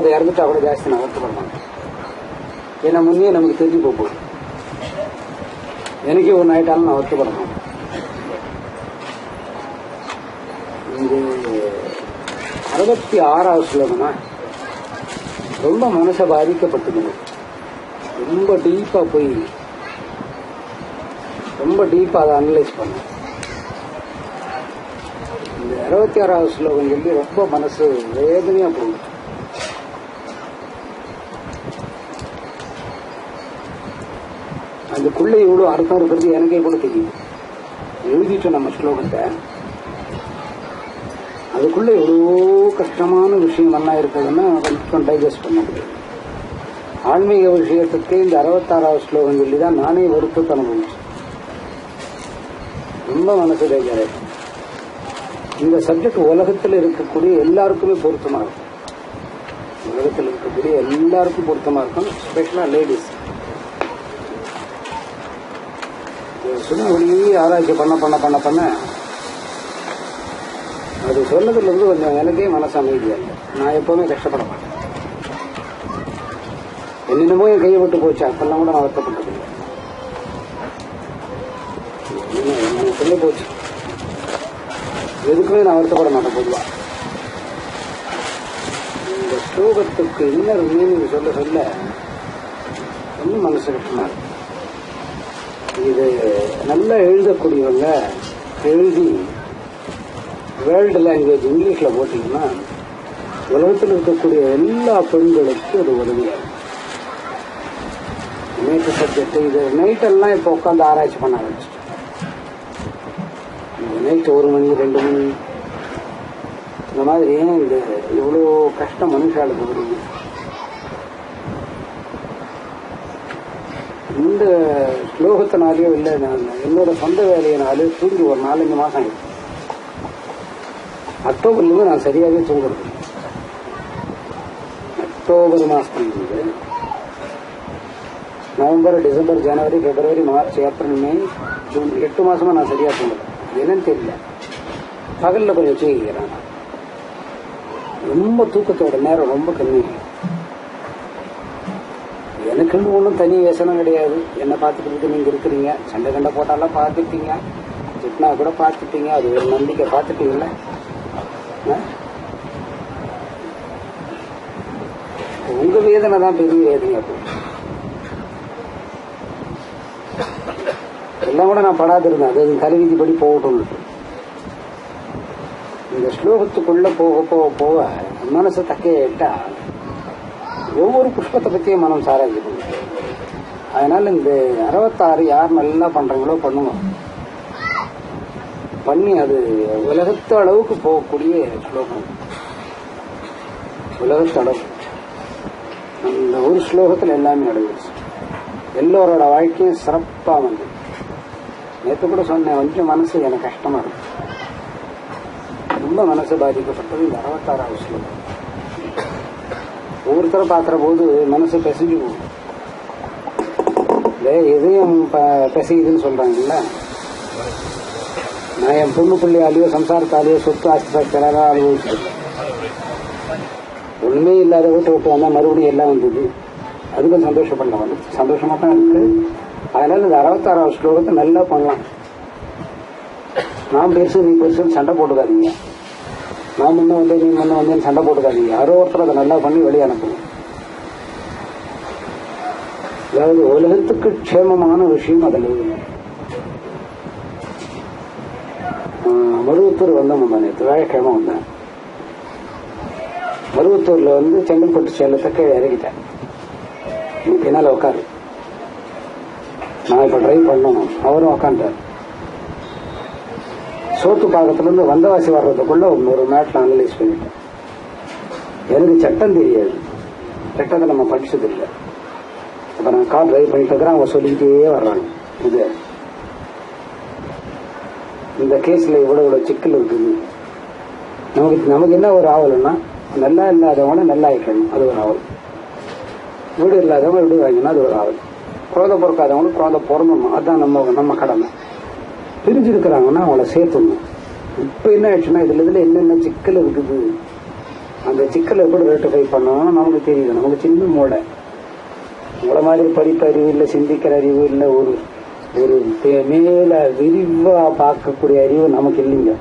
ஒருத்தர் இறந்துட்டா கூட ஜாஸ்தி நான் வருத்தப்பட மாட்டேன். ஏன்னா முன்னே நமக்கு தெரிஞ்சு போகுது. எனக்கே ஒன்று ஆயிட்டாலும் நான் வருத்தப்பட மாட்டேன். இது 66வது ஸ்லோகம்னா ரொம்ப மனசை பாதிக்கப்பட்டது. ரொம்ப டீப்பா போய் ரொம்ப டீப்பா அதை அனலைஸ் பண்ண. இந்த 66வது ஸ்லோகம் சொல்லி ரொம்ப மனசு வேதனையா போகுது. அதுக்குள்ள இவ்வளவு அர்த்தம் இருக்கிறது எனக்கே கூட தெரியும். எழுதிட்டு நம்ம ஸ்லோகத்தை அதுக்குள்ள எவ்வளவோ கஷ்டமான விஷயம் நல்லா இருக்குதுன்னா கொஞ்சம் டைஜஸ்ட் பண்ண முடியும். ஆன்மீக விஷயத்துக்கு இந்த 66வது ஸ்லோகம் சொல்லிதான் நானே வருத்தத்தை அனுபவிச்சேன். ரொம்ப மனசு பேஜாராயிடும். இந்த சப்ஜெக்ட் உலகத்தில் இருக்கக்கூடிய எல்லாருக்குமே பொருத்தமா இருக்கும். உலகத்தில் இருக்கக்கூடிய எல்லாருக்கும் பொருத்தமா இருக்கும். ஸ்பெஷலா லேடிஸ் சும்மா வெளியே ஆராய்ச்சி பண்ண பண்ண பண்ண பண்ண அது சொன்னதுல இருந்து கொஞ்சம் எனக்கே மனசு அமைதியா இல்லை. நான் எப்பவுமே கஷ்டப்பட மாட்டேன். என்னென்னமோ என் கையை விட்டு போச்சு. அப்பெல்லாம் கூட நான் வருத்தப்பட்டது இல்லை. சொல்லி போச்சு. எதுக்குமே நான் வருத்தப்பட மாட்டேன். பொதுவா இந்த ஸ்லோகத்துக்கு இன்னொரு மீனிங் சொல்ல சொல்ல ரொம்ப மனசு கஷ்டமா இருக்கு. இது நல்லா எழுதக்கூடியவங்க எழுதி வேர்ல்டு லாங்குவேஜ் இங்கிலீஷ்ல போட்டீங்கன்னா உலகத்தில் இருக்கக்கூடிய எல்லா பெண்களுக்கும் அது உதவியாகும். நேற்று சப்ஜெக்ட் இது நைட்டெல்லாம் இப்போ உட்காந்து ஆராய்ச்சி பண்ண ஆரம்பிச்சிட்டேன். நைட்டு 1 மணி 2 மணி இந்த மாதிரி இந்த இவ்வளோ கஷ்டம் மனுஷாளுக்கு வருது. இந்த ஸ்லோகத்தினாலேயோ இல்லை என்னோட சொந்த வேலையினாலே தூங்கி ஒரு 4-5 மாசம் ஆயிடுச்சு. அக்டோபர்லேருந்து நான் சரியாகவே தூங்குறது. அக்டோபர் மாசத்துலேருந்து நவம்பர், டிசம்பர், ஜனவரி, பிப்ரவரி, மார்ச், ஏப்ரல், மே, ஜூன் 8 மாசமா நான் சரியா தூங்குறேன். என்னன்னு தெரியல. பகல்ல கொஞ்சம் தூங்கிக்கிறேன். ரொம்ப தூக்கத்தோட நேரம் ரொம்ப கம்மி. எனக்குன்னு ஒன்றும் தனி விசனம் கிடையாது. என்ன பார்த்துக்கிட்டு நீங்க இருக்கிறீங்க. சண்டை கண்டை போட்டாலாம் பார்த்துட்டீங்க. திட்டினா கூட பார்த்துட்டீங்க. அது ஒரு நம்பிக்கை. பார்த்துட்டீங்கல்ல. உங்க வேதனை தான் பெரிய வேதனை. அப்போ எல்லாம் கூட நான் படாதிருந்தேன். அது தலைவிதிப்படி போகட்டும். இந்த ஸ்லோகத்துக்குள்ள போக போக போக மனசு தக்கையிட்டா ஒவ்வொரு புஷ்பத்தை பத்தியும் மனம் சாராய்ச்சி பண்ணும். அதனால இந்த 66 யார் நல்லா பண்றாங்களோ பண்ணுங்க. பண்ணி அது உலகத்து அளவுக்கு போகக்கூடிய ஸ்லோகம். உலகத்து அளவு அந்த ஒரு ஸ்லோகத்தில் எல்லாமே அடங்கிடுச்சு. எல்லோரோட வாழ்க்கையும் சிறப்பா வந்து நேற்று கூட சொன்னேன். கொஞ்சம் மனசு எனக்கு கஷ்டமா இருக்கு. ரொம்ப மனசு பாதிக்கப்பட்டது இந்த 66வது ஸ்லோகம். ஒவ்வொருத்தரை பார்க்கிற போது மனசு பிசைஞ்சு போகும். எதையும் பிசையுதுன்னு சொல்றாங்கல்ல. நான் என் பொண்ணு பிள்ளையாலேயோ சம்சாரத்தாலேயோ சொத்து ஆஸ்திராக அனுபவிச்சிருக்கேன். ஒண்ணுமே இல்லாத வீட்டை விட்டு வந்தா மறுபடியும் எல்லாம் வந்தது. அதுக்கும் சந்தோஷப்படலாம். சந்தோஷமா தான் இருக்கு. அதனால இந்த 66வது ஸ்லோகத்தை நல்லா பண்ணலாம். நான் பெருசு நீ பெருசுன்னு சண்டை போட்டுக்காதீங்க. நான் முன்ன வந்தேன் நீ முன்ன வந்தேன்னு சண்டை போட்டுக்காதீங்க. யாரோ ஒருத்தர் அதை நல்லா பண்ணி வெளியே அனுப்பணும். அதாவது உலகத்துக்கு க்ஷேமமான விஷயம் அதில். மருவத்தூர் வந்தோம். நேற்று வியாழக்கிழமை வந்தேன். மருவத்தூர்ல வந்து செங்கல்பட்டு சேலத்துக்கு இறங்கிட்டேன். நீ பின்னால உட்காரு, நான் இப்ப டிரைவ் பண்ணணும். அவரும் உட்காந்துட்டார். சோத்து பாக்கத்துல இருந்து வந்தவாசி வர்றதுக்குள்ள ஒரு மேட்ல அனலைஸ் பண்ணிட்டேன். எனக்கு சட்டம் தெரியாது. சட்டத்தை நம்ம படிச்சது இல்லை. அப்ப நான் கார் டிரைவ் பண்ணிட்டு இருக்கிறேன். அவங்க சொல்லிக்கிட்டே வர்றாங்க. இது இந்த கேஸ்ல இவ்வளவு சிக்கல் இருக்குது. நமக்கு என்ன ஒரு ஆவல்னா, நல்லா இல்லாதவங்க நல்லா ஆயிக்கணும். அது ஒரு ஆவல். வீடு இல்லாதவங்க வீடு வாங்கினா அது ஒரு ஆவல். குழந்தை பிறக்காதவங்களுக்கு குழந்தை பிறந்தணும். அதுதான் நம்ம கடமை. பிரிஞ்சிருக்கிறாங்கன்னா அவங்கள சேர்த்துடணும். இப்ப என்ன ஆயிடுச்சுன்னா இதுல என்னென்ன சிக்கல் இருக்குது அந்த சிக்கலை எப்படி ரெக்டிஃபை பண்ணணும்னு நமக்கு தெரியுது. நமக்கு சின்ன மூளை, உங்களை மாதிரி படிப்பு அறிவு இல்லை, சிந்திக்கிற அறிவு இல்லை, ஒரு ஒரு மேல விரிவா பார்க்கக்கூடிய அறிவு நமக்கு இல்லைங்க.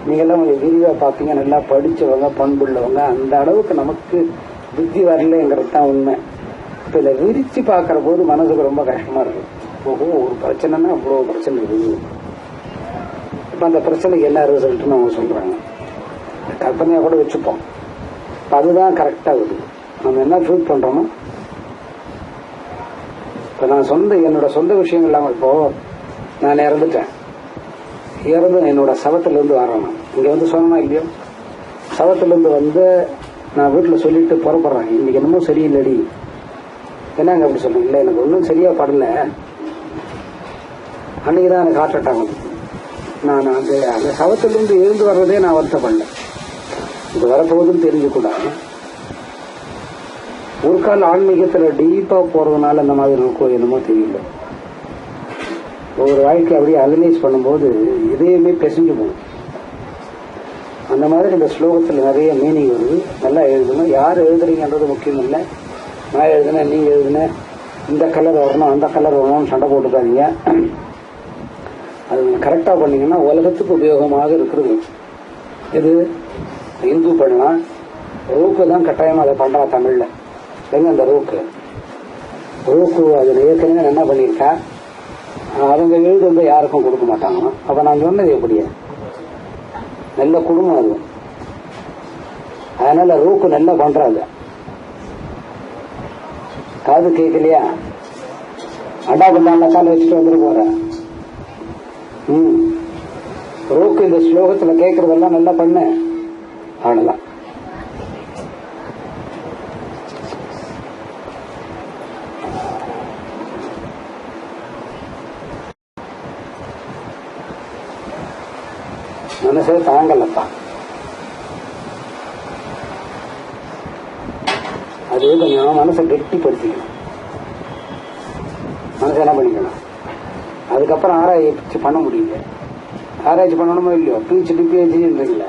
நீங்கெல்லாம் கொஞ்சம் விரிவா பார்ப்பீங்க, நல்லா படிச்சவங்க, பண்புள்ளவங்க. அந்த அளவுக்கு நமக்கு புத்தி வரலங்கிறது தான் உண்மை. இப்ப இதை விரிச்சு பார்க்கிற போது மனசுக்கு ரொம்ப கஷ்டமா இருக்கு. ஓஹோ, ஒரு பிரச்சனைன்னா அவ்வளவு பிரச்சனை இருக்குது. இப்ப அந்த பிரச்சனைக்கு என்ன ரிசல்ட்னு அவங்க சொல்றாங்க. கற்பனையா கூட வச்சுப்போம். அதுதான் கரெக்டா வருது. நம்ம என்ன ஃபீல் பண்றோமோ, இப்ப நான் என்னோட சொந்த விஷயம் இல்லாம, இப்போ நான் இறந்துட்டேன், இறந்து என்னோட சவத்திலிருந்து வரேன். இங்க வந்து சொன்னா இல்லையோ, சவத்திலிருந்து வந்து நான் வீட்டுல சொல்லிட்டு புறப்படுறேன், இன்னைக்கு என்னமோ சரியில்லடி. என்னங்க அப்படி சொல்றேன்? இல்ல, எனக்கு ஒன்றும் சரியா படல, அன்னைக்குதான் எனக்கு ஹார்ட் அட்டாக் வந்து. நான் அந்த சவத்திலிருந்து எழுந்து வர்றதே நான் வருத்தப்படல. இது வரப்போகுதுன்னு தெரிஞ்சுக்கூடாது. ஒரு கால ஆன்மீகத்துல டீப்பா போறதுனால அந்த மாதிரி இருக்கும் என்னமோ தெரியல. ஒரு வாழ்க்கை அப்படியே அனலைஸ் பண்ணும்போது இதையுமே பிசைஞ்சு போகும். அந்த மாதிரி இந்த ஸ்லோகத்துல நிறைய மீனிங் வருது. நல்லா எழுதணும். யார் எழுதுறீங்கன்றது முக்கியம் இல்லை. நான் எழுதுனேன், நீங்க எழுதுன, இந்த கலர் வரணும், அந்த கலர் வரணும்னு சண்டை போட்டுக்காதீங்க. அது கரெக்டா பண்ணீங்கன்னா உலகத்துக்கு உபயோகமாக இருக்கிறது. இது இந்து பண்ணலாம், ரூக்கு தான் கட்டாயமா அதை பண்றா தமிழ்ல. எங்க அந்த ரூக்கு அதுல ஏற்கனவே என்ன பண்ணிருக்கா, அவங்க எழுது வந்து யாருக்கும் கொடுக்க மாட்டாங்க. அப்ப நான் சொன்னது எப்படியா, நல்ல குடும்பம் அது. அதனால ரூக்கு நல்லா பண்றாங்க. காது கேட்கலையா, அண்டா பண்டால கால வச்சுட்டு வந்துட்டு போற. ரூக்கு இந்த ஸ்லோகத்துல கேட்கறதெல்லாம் நல்லா பண்ண, அவ்வளவுதான். மனசே தாங்கலப்பா. அது கொஞ்சம் மனசை கெட்டிப்படுத்திக்கணும். மனசை என்ன பண்ணிக்கணும், அதுக்கப்புறம் ஆராய்ச்சி பண்ண முடியல. ஆராய்ச்சி பண்ணணுமோ இல்லையோ, பிஹெச்டின்றீங்கள,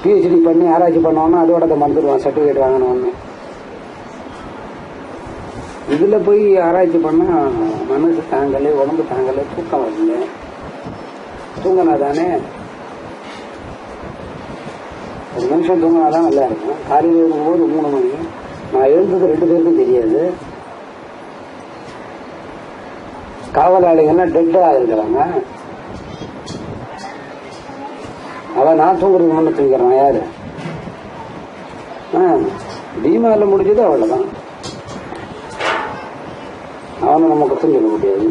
பிஹெச்டி பண்ணி ஆராய்ச்சி பண்ணோம்னா அதோட அதை மறந்துடுவான், சர்டிபிகேட் வாங்கணும்னு. இதுல போய் ஆராய்ச்சி பண்ணா மனசு தாங்கல, உடம்பு தாங்கல, தூக்கம் வரல. தூங்கினா தானே ஒரு மனுஷன் தூங்கினாதான் நல்லா இருக்கும். காலையில் எழுதும்போது 3 மணி, நான் எழுந்தது 2 பேருக்கும் தெரியாது. காவலாளிகள்னா டெட்டா இருக்கிறாங்க. அவன் நான் தூங்குறது முன்ன தூங்கிறான். யாரு பீமால முடிஞ்சது அவ்வளவுதான். அவனை நம்ம குத்தம் சொல்ல முடியாது.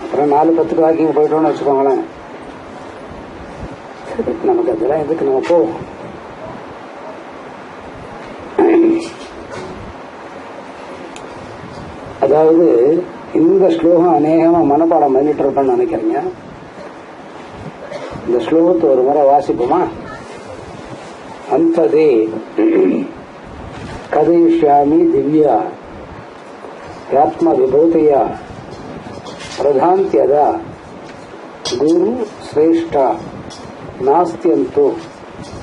அப்புறம் 4:10 வாக்கிங் போயிட்டோம்னு வச்சுக்கோங்களேன், நமக்கு அதெல்லாம் எதுக்கு, நம்ம போ. அதாவது இந்த ஸ்லோகம் அநேகமா மனப்பாடம் பண்ணிட்டு இருப்பேன்னு நினைக்கிறீங்க. இந்த ஸ்லோகத்தை ஒரு முறை வாசிப்போமா? அந்ததே கதைஷ்யாமி திவ்யா ஆத்ம விபூதியா பிரதாந்தியதா குரு சிரேஷ்டா நாஸ்தியந்தோ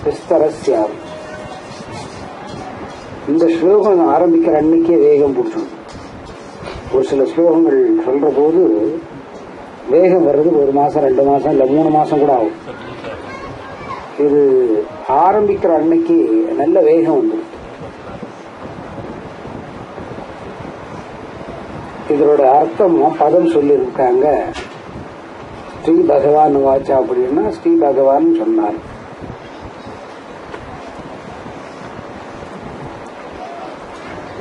விஸ்தரஸ்யாமி. இந்த ஸ்லோகம் ஆரம்பிக்கிற அன்னைக்கே வேகம் பிடிச்சோம். ஒரு சில ஸ்லோகங்கள் சொல்ற போது வேகம் வர்றது 1 மாசம் 2 மாசம் இல்ல 3 மாசம் கூட ஆகும். இது ஆரம்பிக்கிற அன்னைக்கு நல்ல வேகம் வந்துடும். இதோட அர்த்தம் பதம் சொல்லியிருக்காங்க. ஸ்ரீ பகவான் வாச்சா அப்படின்னா ஸ்ரீ பகவான் சொன்னார்.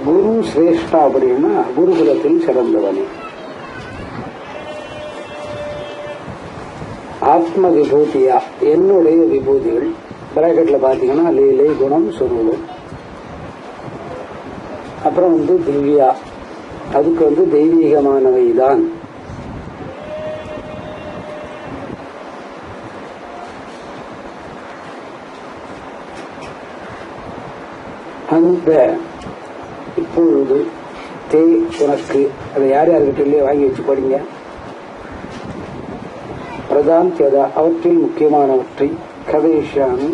குரு சிரேஷ்டா அப்படின்னா குருகுலத்தில் சிறந்தவனே. ஆத்ம விபூதியா என்னுடைய விபூதிகள், பிராக்கெட்ல பாத்தீங்கன்னா லீலை குணம் சுரூபம். அப்புறம் திவ்யா, அதுக்கு தெய்வீகமானவைதான். அந்த இப்பொழுது தே உனக்கு, அதை யார் யார்கிட்ட இல்லையே வாங்கி வச்சு படிங்க. பிரதாந்தியதா அவற்றில் முக்கியமானவற்றை கதைஷ்யாமி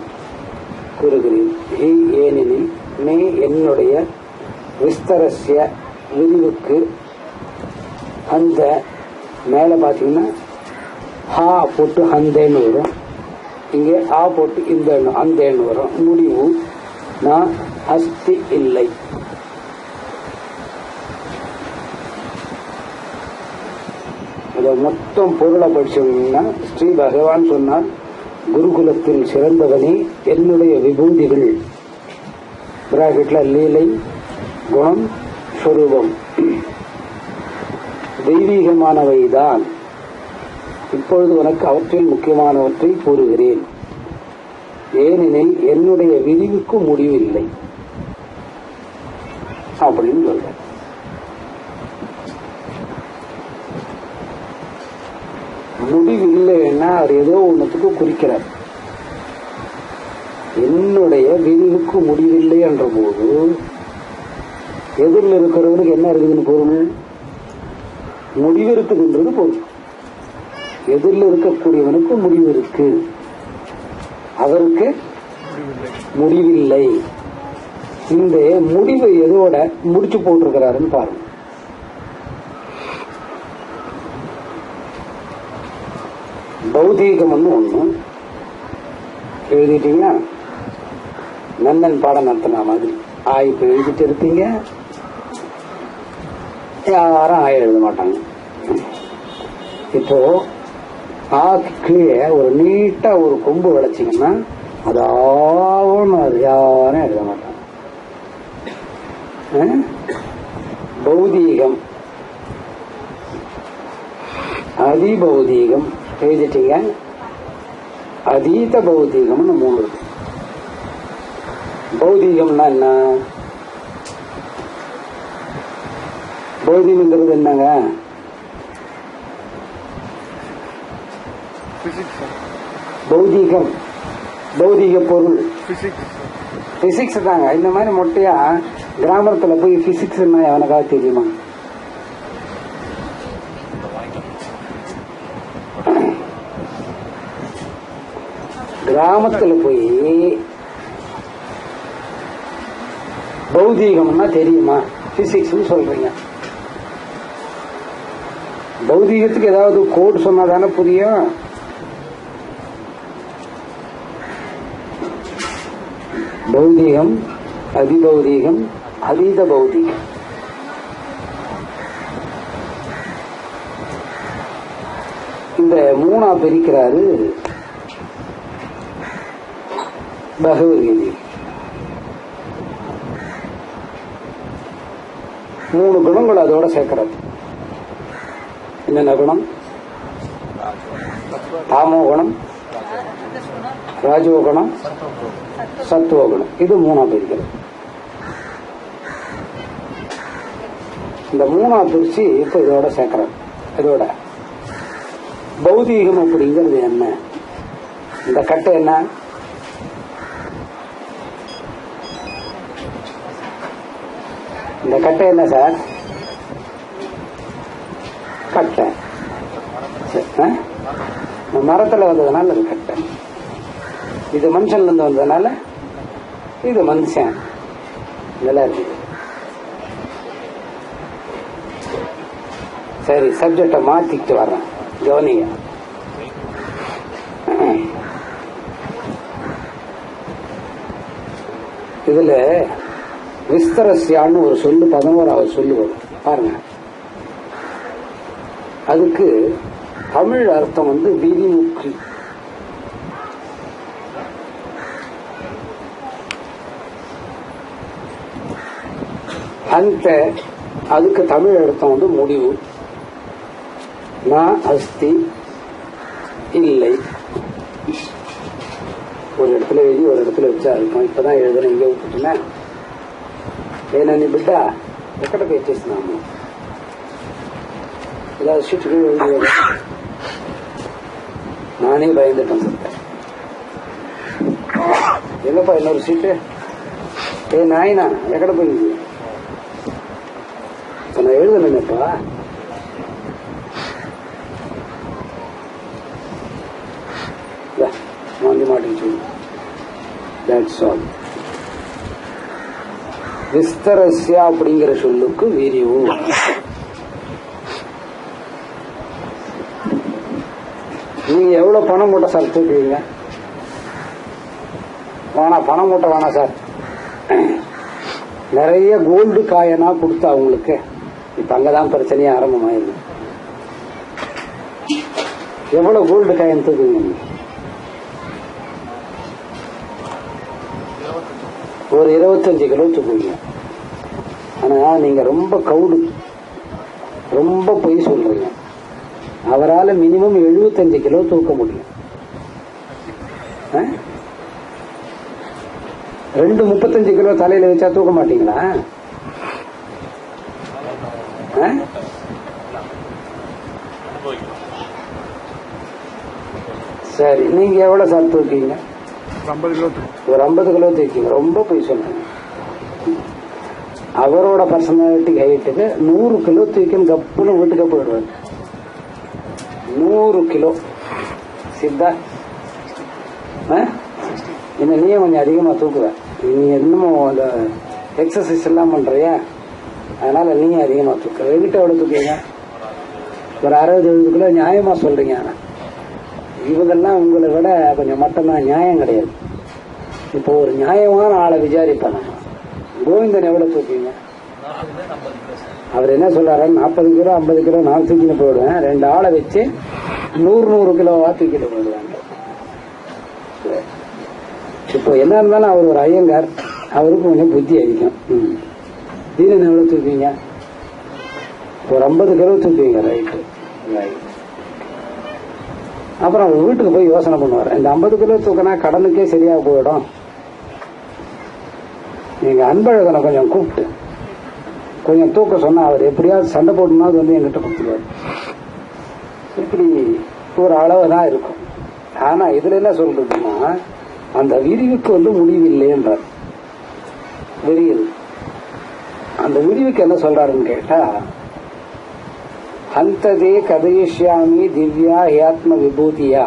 கூறுகிறேன். ஹி ஏனெனில் மே என்னுடைய விஸ்தரஸ்ய விரிவுக்கு அந்த மேல பாத்தீங்கன்னா ஹா போட்டு ஹந்தேன்னு வரும், இங்கே ஆ போட்டு இந்த அந்தேன்னு வரும். முடிவு நான் அஸ்தி இல்லை. இதை மொத்தம் பொருளை படிச்சோம்னா ஸ்ரீ பகவான் சொன்னார், குருகுலத்தில் சிறந்தவனே என்னுடைய விபூதிகள் பிராக்கெட்ல லீலை குணம் ஸ்வரூபம் தெய்வீகமானவைதான். இப்பொழுது உனக்கு அவற்றில் முக்கியமானவற்றை கூறுகிறேன். ஏனெனில் என்னுடைய விரிவுக்கு முடிவில்லை அப்படின்னு சொல்ற. முடிவில்லைன்னா அவர் ஏதோ ஒன்னுக்கு குறிக்கிறார். என்னுடைய விரிவுக்கு முடிவில்லை என்ற போது எதிரில் இருக்கிறவருக்கு என்ன இருக்குதுன்னு பொருள்? முடிவு இருக்குதுன்றது பொருள். எதிரில் இருக்கக்கூடியவனுக்கு முடிவு இருக்கு, அவருக்கு முடிவில்லை. இந்த முடிவை எதோட முடிச்சு போட்டிருக்கிறாருன்னு பாருங்க. பௌதீகம்னு ஒண்ணு எழுதிட்டீங்கன்னா நந்தன் பாடம் நடத்தின மாதிரி இப்ப எழுதிட்டு இருப்பீங்க, யாரும் எழுத மாட்டாங்க. இப்போ கீழே ஒரு நீட்டா ஒரு கொம்பு விளைச்சிங்கன்னா அது யாரும் எழுத மாட்டாங்க. பௌதீகம் அதிபௌதீகம் எழுதிட்டீங்க, அதீத பௌதீகம்னு 3 இருக்கு. பௌதீகம்னா என்ன? பௌதீகம்ங்கிறது என்னங்க? பௌதீகம் பௌதீக பொருள் பிசிக்ஸ் தாங்க. இந்த மாதிரி மொட்டையா கிராமத்துல போய் பிசிக்ஸ் எவனுக்காக தெரியுமா? கிராமத்துல போய் பௌதீகம்னா தெரியுமா? பிசிக்ஸ் சொல்றீங்க. பௌதீகத்துக்கு ஏதாவது கோட் சொன்னாதானே புரியும். பௌதீகம் அதிபௌதீகம் அதீத பௌதீகம். இந்த 3 பிரிக்கிறாரு பகவத்கீதை. 3 குணங்கள் அதோட சேர்க்கிறது. என்னென்ன குணம்? தாமோ குணம், ராஜோ குணம், சத்துவ குணம். இது 3 பிரிக்கிறது. இந்த 3 பிரிச்சு இப்ப இதோட சேர்க்கிறது. இதோட பௌதீகம் அப்படிங்கிறது என்ன? இந்த கட்டை என்ன? இந்த கட்டை என்ன சார்? கட்டை மரத்துல வந்ததுனால அது கட்டை. இது மனுஷன்ல இருந்து வந்ததுனால இது மனுஷன். இதெல்லாம் இருக்கு. சரி, சப்ஜெக்ட மாத்திட்டு வர்றேன், கவனிங்க. இதுல விஸ்தரஸ்யான்னு ஒரு சொல்லு 11வது சொல்லு வரும் பாருங்க. அதுக்கு தமிழ் அர்த்தம் விதிமுக்தி. அந்த அதுக்கு தமிழ் அர்த்தம் முடிவு. நான் அஸ்தி இல்லை. ஒரு இடத்துல எழுதி ஒரு இடத்துல வச்சா இருக்கும். இப்பதான் எழுதுறேன், இங்க விட்டுட்டுனா ఏనని బిడ్డ ఎక్కడ పెట్టేస్తున్నాము ఇలా షీట్లు எழுதி நானே பயந்துட்டேன் சார். எங்கப்பா இன்னொரு சீட்டு? நாயினா எக்கட போயிருக்கு? நான் எழுதணுப்பா. மாட்டி மாட்டிச்சு. That's all. விஸ்தரஸ்யா அப்படிங்கிற சொல்லுக்கு விரிவு. நீங்க எவ்வளவு பணம் மூட்டை சார் தூக்குவீங்க? வேணாம், பணம் மூட்டை வேணாம் சார், நிறைய கோல்டு காயனா கொடுத்தா அவங்களுக்கு. இப்ப அங்கதான் பிரச்சனையா ஆரம்பமாயிருக்கு. எவ்வளவு கோல்டு காயின் தூக்குவீங்க? ஒரு 25 கிலோ தூக்குவீங்க. ஆனா நீங்க ரொம்ப கவுடு, ரொம்ப பொய் சொல்றீங்க. அவரால் மினிமம் 75 கிலோ தூக்க முடியும். 2 35 கிலோ தலையில வச்சா தூக்க மாட்டீங்களா? சரி, நீங்க எவ்வளவு சார் தூக்கீங்க? ஒரு 50 கிலோ தூக்கிங்க. ரொம்ப போய் சொல்றீங்க. அவரோட பர்சனாலிட்டி ஹைட்டுக்கு 100 கிலோ தூக்கின்னு கப்புன்னு வீட்டுக்கு போயிடுவாரு. 100 கிலோ சித்தா. என்ன நீயே கொஞ்சம் அதிகமா தூக்குவ. நீ இன்னமும் அந்த எக்ஸசைஸ் எல்லாம் பண்றியா, அதனால நீ அதிகமா தூக்க. எங்கிட்ட எவ்வளவு தூக்குவீங்க? ஒரு 60-70 கிலோ நியாயமா சொல்றீங்க. இவங்கெல்லாம் உங்களை விட கொஞ்சம் மட்டம்தான், நியாயம் கிடையாது. இப்போ ஒரு நியாயமான ஆளை விசாரிப்பாங்க. கோவிந்தன் எவ்வளவு தூக்குவீங்க? அவர் என்ன சொல்றாரு, 40 கிலோ 50 கிலோ நான் தூக்கிட்டு போயிடுவேன். 2 ஆளை வச்சு 100 கிலோவா தூக்கிட்டு போயிடுவாங்க. இப்போ என்ன இருந்தாலும் அவர் ஒரு ஐயங்கார், அவருக்கு கொஞ்சம் புத்தி அதிகம். தீனன் எவ்வளவு தூக்குவீங்க? ஒரு 50 கிலோ தூக்குவீங்க. ரைட்டு. அப்புறம் அவர் வீட்டுக்கு போய் யோசனை பண்ணுவார், இந்த 50 கிலோ தூக்கினா கடனுக்கே சரியா போயிடும். நீங்க அன்பழகனை கொஞ்சம் கூப்பிட்டு கொஞ்சம் தூக்க சொன்னா அவர் எப்படியாவது சண்டை போட்டுனாவது வந்து என்கிட்ட கொடுத்துருவாரு. இப்படி ஒரு அளவு தான் இருக்கும். ஆனா இதுல என்ன சொல்றதுன்னா, அந்த விரிவுக்கு வந்து முடிவில்லைன்றார். விரிவு அந்த விரிவுக்கு என்ன சொல்றாருன்னு கேட்டா, ஹந்ததே கதயிஷ்யாமி திவ்யா ஹியாத்ம விபூதியா.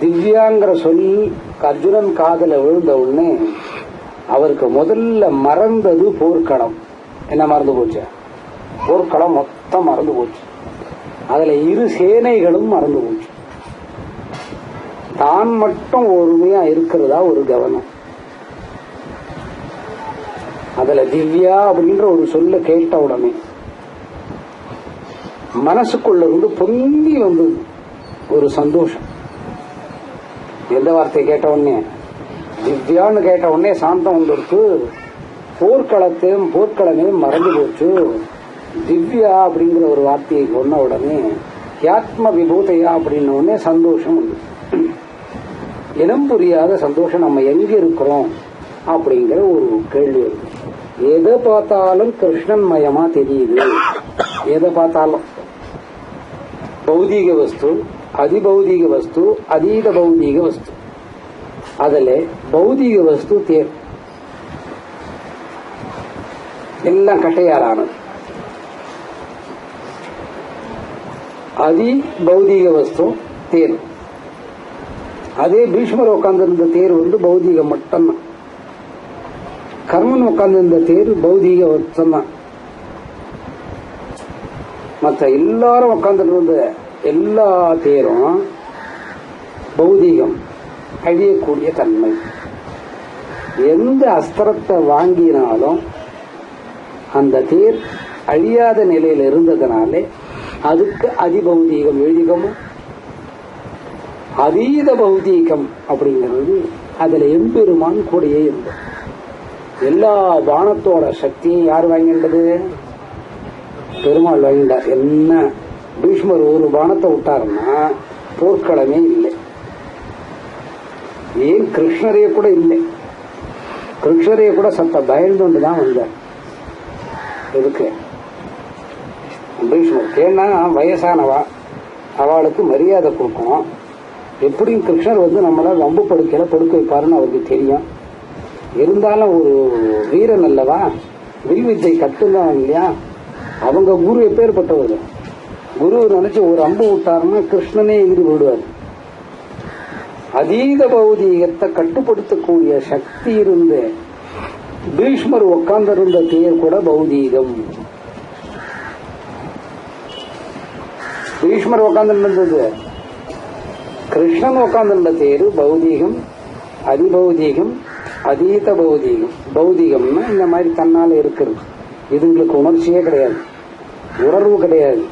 திவ்யாங்கிற சொல் அர்ஜுனன் காதல விழுந்த உடனே அவருக்கு முதல்ல மறந்தது போர்க்களம். என்ன மறந்து போச்சு? போர்க்களம் மொத்தம் மறந்து போச்சு. அதுல 2 சேனைகளும் மறந்து போச்சு. தான் மட்டும் ஒருமையா இருக்கிறதா ஒரு கவனம். அதுல திவ்யா அப்படின்ற ஒரு சொல்ல கேட்ட உடனே மனசுக்குள்ள இருந்து பொங்கி வந்தது ஒரு சந்தோஷம். எந்த வார்த்தை கேட்ட உடனே? திவ்யான்னு கேட்ட உடனே சாந்தம் வந்துருக்கு. போர்க்களமே மறந்து போச்சு. திவ்யா அப்படிங்கிற ஒரு வார்த்தையை சொன்ன உடனே ஹியாத்ம விபூதையா அப்படின்ன உடனே சந்தோஷம் வந்து, இனம் புரியாத சந்தோஷம். நம்ம எங்க இருக்கிறோம் அப்படிங்கிற ஒரு கேள்வி வருது. எதை பார்த்தாலும் கிருஷ்ணன் மயமா தெரியுது. எதை பார்த்தாலும் பௌதீக வஸ்து, அதிபௌதீக வஸ்து, அதீத பௌதீக வஸ்து. அதுல பௌதீக வஸ்து தேர் எல்லாம் கட்டையாரானது. அதி பௌதீக வஸ்து தேர். அதே பீஷ்மர் உட்கார்ந்திருந்த தேர் வந்து பௌதீகம் மட்டும்தான். கர்மன் உட்கார்ந்திருந்த தேர் பௌதீக வஸ்துதான். மற்ற எல்லாரும் உட்கார்ந்துட்டு எல்லா தேரும் பௌதீகம், அழியக்கூடிய தன்மை. எந்த அஸ்திரத்தை வாங்கினாலும் அந்த தேர் அழியாத நிலையில் இருந்ததுனாலே அதுக்கு அதிபௌதீகம் எழுதிகமும் அதீத பௌதீகம் அப்படிங்கிறது அதுல எம்பெருமான் கூடையே இருந்தது. எல்லா பானத்தோட சக்தியும் யார் வாங்கின்றது? பெருமாள் வாங்கிட்டார். என்ன பீஷ்மர் ஒரு பானத்தை விட்டாருன்னா போர்க்களமே இல்லை. ஏன் கிருஷ்ணரைய கூட இல்லை. கிருஷ்ணரைய கூட சத்த பயந்துண்டு தான் வந்தார். எதுக்கு? பீஷ்மருக்கு ஏன்னா வயசானவா, அவளுக்கு மரியாதை கொடுக்கணும். எப்படியும் கிருஷ்ணர் வந்து நம்மள வம்பு படுக்க வைப்பாருன்னு அவருக்கு தெரியும். இருந்தாலும் ஒரு வீரன் அல்லவா, வில்வித்தை கட்டுந்தான் இல்லையா. அவங்க குரு எப்பேற்பட்டவர்? குரு நினைச்சு ஒரு அம்பு விட்டாருன்னா கிருஷ்ணனே எகிரி விடுவார். அதீத பௌதீகத்தை கட்டுப்படுத்தக்கூடிய சக்தி இருந்த பீஷ்மர் உட்கார்ந்திருந்த தேர் கூட பௌதீகம். பீஷ்மர் உட்கார்ந்துருந்தது, கிருஷ்ணன் உட்கார்ந்துருந்த தேர் பௌதீகம், அதிபௌதீகம், அதீத பௌதீகம். பௌதீகம்னா இந்த மாதிரி தன்னால இருக்கிறது. இதுங்களுக்கு உணர்ச்சியே கிடையாது, உணர்வு கிடையாது.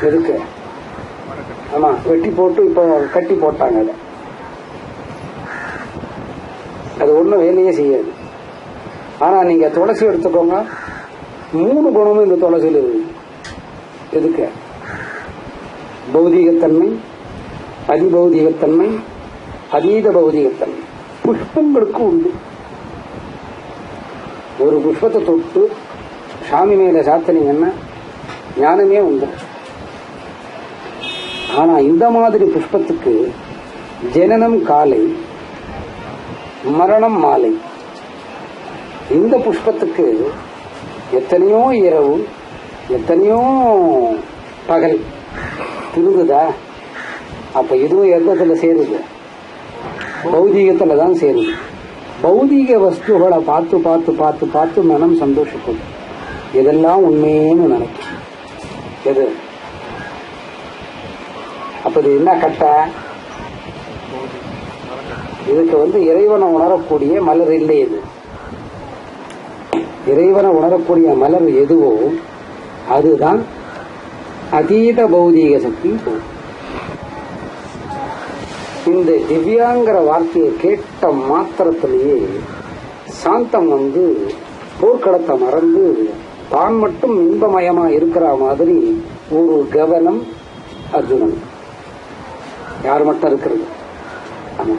எதுக்கு? ஆமா, வெட்டி போட்டு இப்போ கட்டி போட்டாங்க. அது ஒண்ணும் வேலையே செய்யாது. ஆனா நீங்க துளசி எடுத்துக்கோங்க, 3 குணமும் இந்த துளசியில் இருக்கு. எதுக்கு? பௌதீகத்தன்மை, அதிபௌதீகத்தன்மை, அதீத பௌதீகத்தன்மை. புஷ்பங்களுக்கு உண்டு. ஒரு புஷ்பத்தை தொட்டு சாமி மேல சாத்தினீங்கன்னா ஞானமே உண்டு. ஆனா இந்த மாதிரி புஷ்பத்துக்கு ஜனனம் காலை, மரணம் மாலை. இந்த புஷ்பத்துக்கு எத்தனையோ இரவு, எத்தனையோ பகல் திருந்துதா? அப்ப இதுவும் எண்ணத்துல சேருது, பௌதீகத்துல தான் சேருது. பௌதீக வஸ்துகளை பார்த்து பார்த்து பார்த்து பார்த்து மனம் சந்தோஷப்படும். இதெல்லாம் உண்மையேன்னு நினைக்கும். எது? அப்ப இது என்ன கட்ட? இதுக்கு இறைவனை உணரக்கூடிய மலர் இல்லை. இது இறைவனை உணரக்கூடிய மலர் எதுவோ அதுதான் அதீத பௌதீக சக்தி. இந்த திவ்யாங்கிற வார்த்தையை கேட்ட மாத்திரத்திலேயே சாந்தம் போர்க்களத்தை மறந்து தான் மட்டும் இன்பமயமா இருக்கிற மாதிரி ஒரு கவனம் அர்ஜுனன். யார் மட்டும் இருக்கிறது? ஆமா,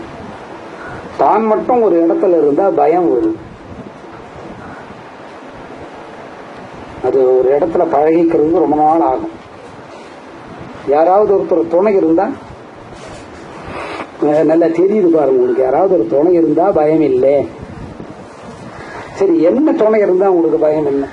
தான் மட்டும் ஒரு இடத்துல இருந்தா பயம் வரும். அது ஒரு இடத்துல பழகிக்கிறது ரொம்ப நாள் ஆகும். யாராவது ஒருத்தர் துணை இருந்தா நல்லா தெரியுது பாருங்க உங்களுக்கு. யாராவது ஒரு துணை இருந்தா பயம் இல்லை. சரி, என்ன துணை இருந்தா உங்களுக்கு பயம் இல்லை?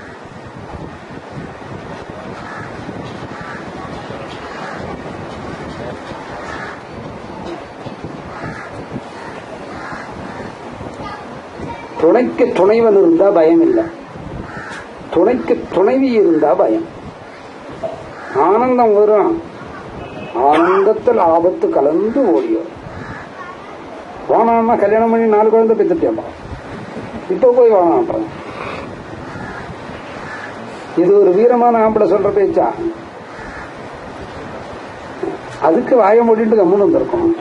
துணைக்கு துணைவன் இருந்தா பயம் இல்லை, துணைக்கு துணைவி இருந்தா பயம். ஆனந்தம் வரும், ஆனந்தத்தில் ஆபத்து கலந்து ஓடியும். வானான்னா கல்யாணம் பண்ணி 4 குழந்தை பெற்றுட்டேன், இப்ப போய் வானான்றான். இது ஒரு வீரமான ஆம்பளை சொல்ற பேச்சா? அதுக்கு வாய மூடிட்டு கம்முன்னு வந்திருக்கும்.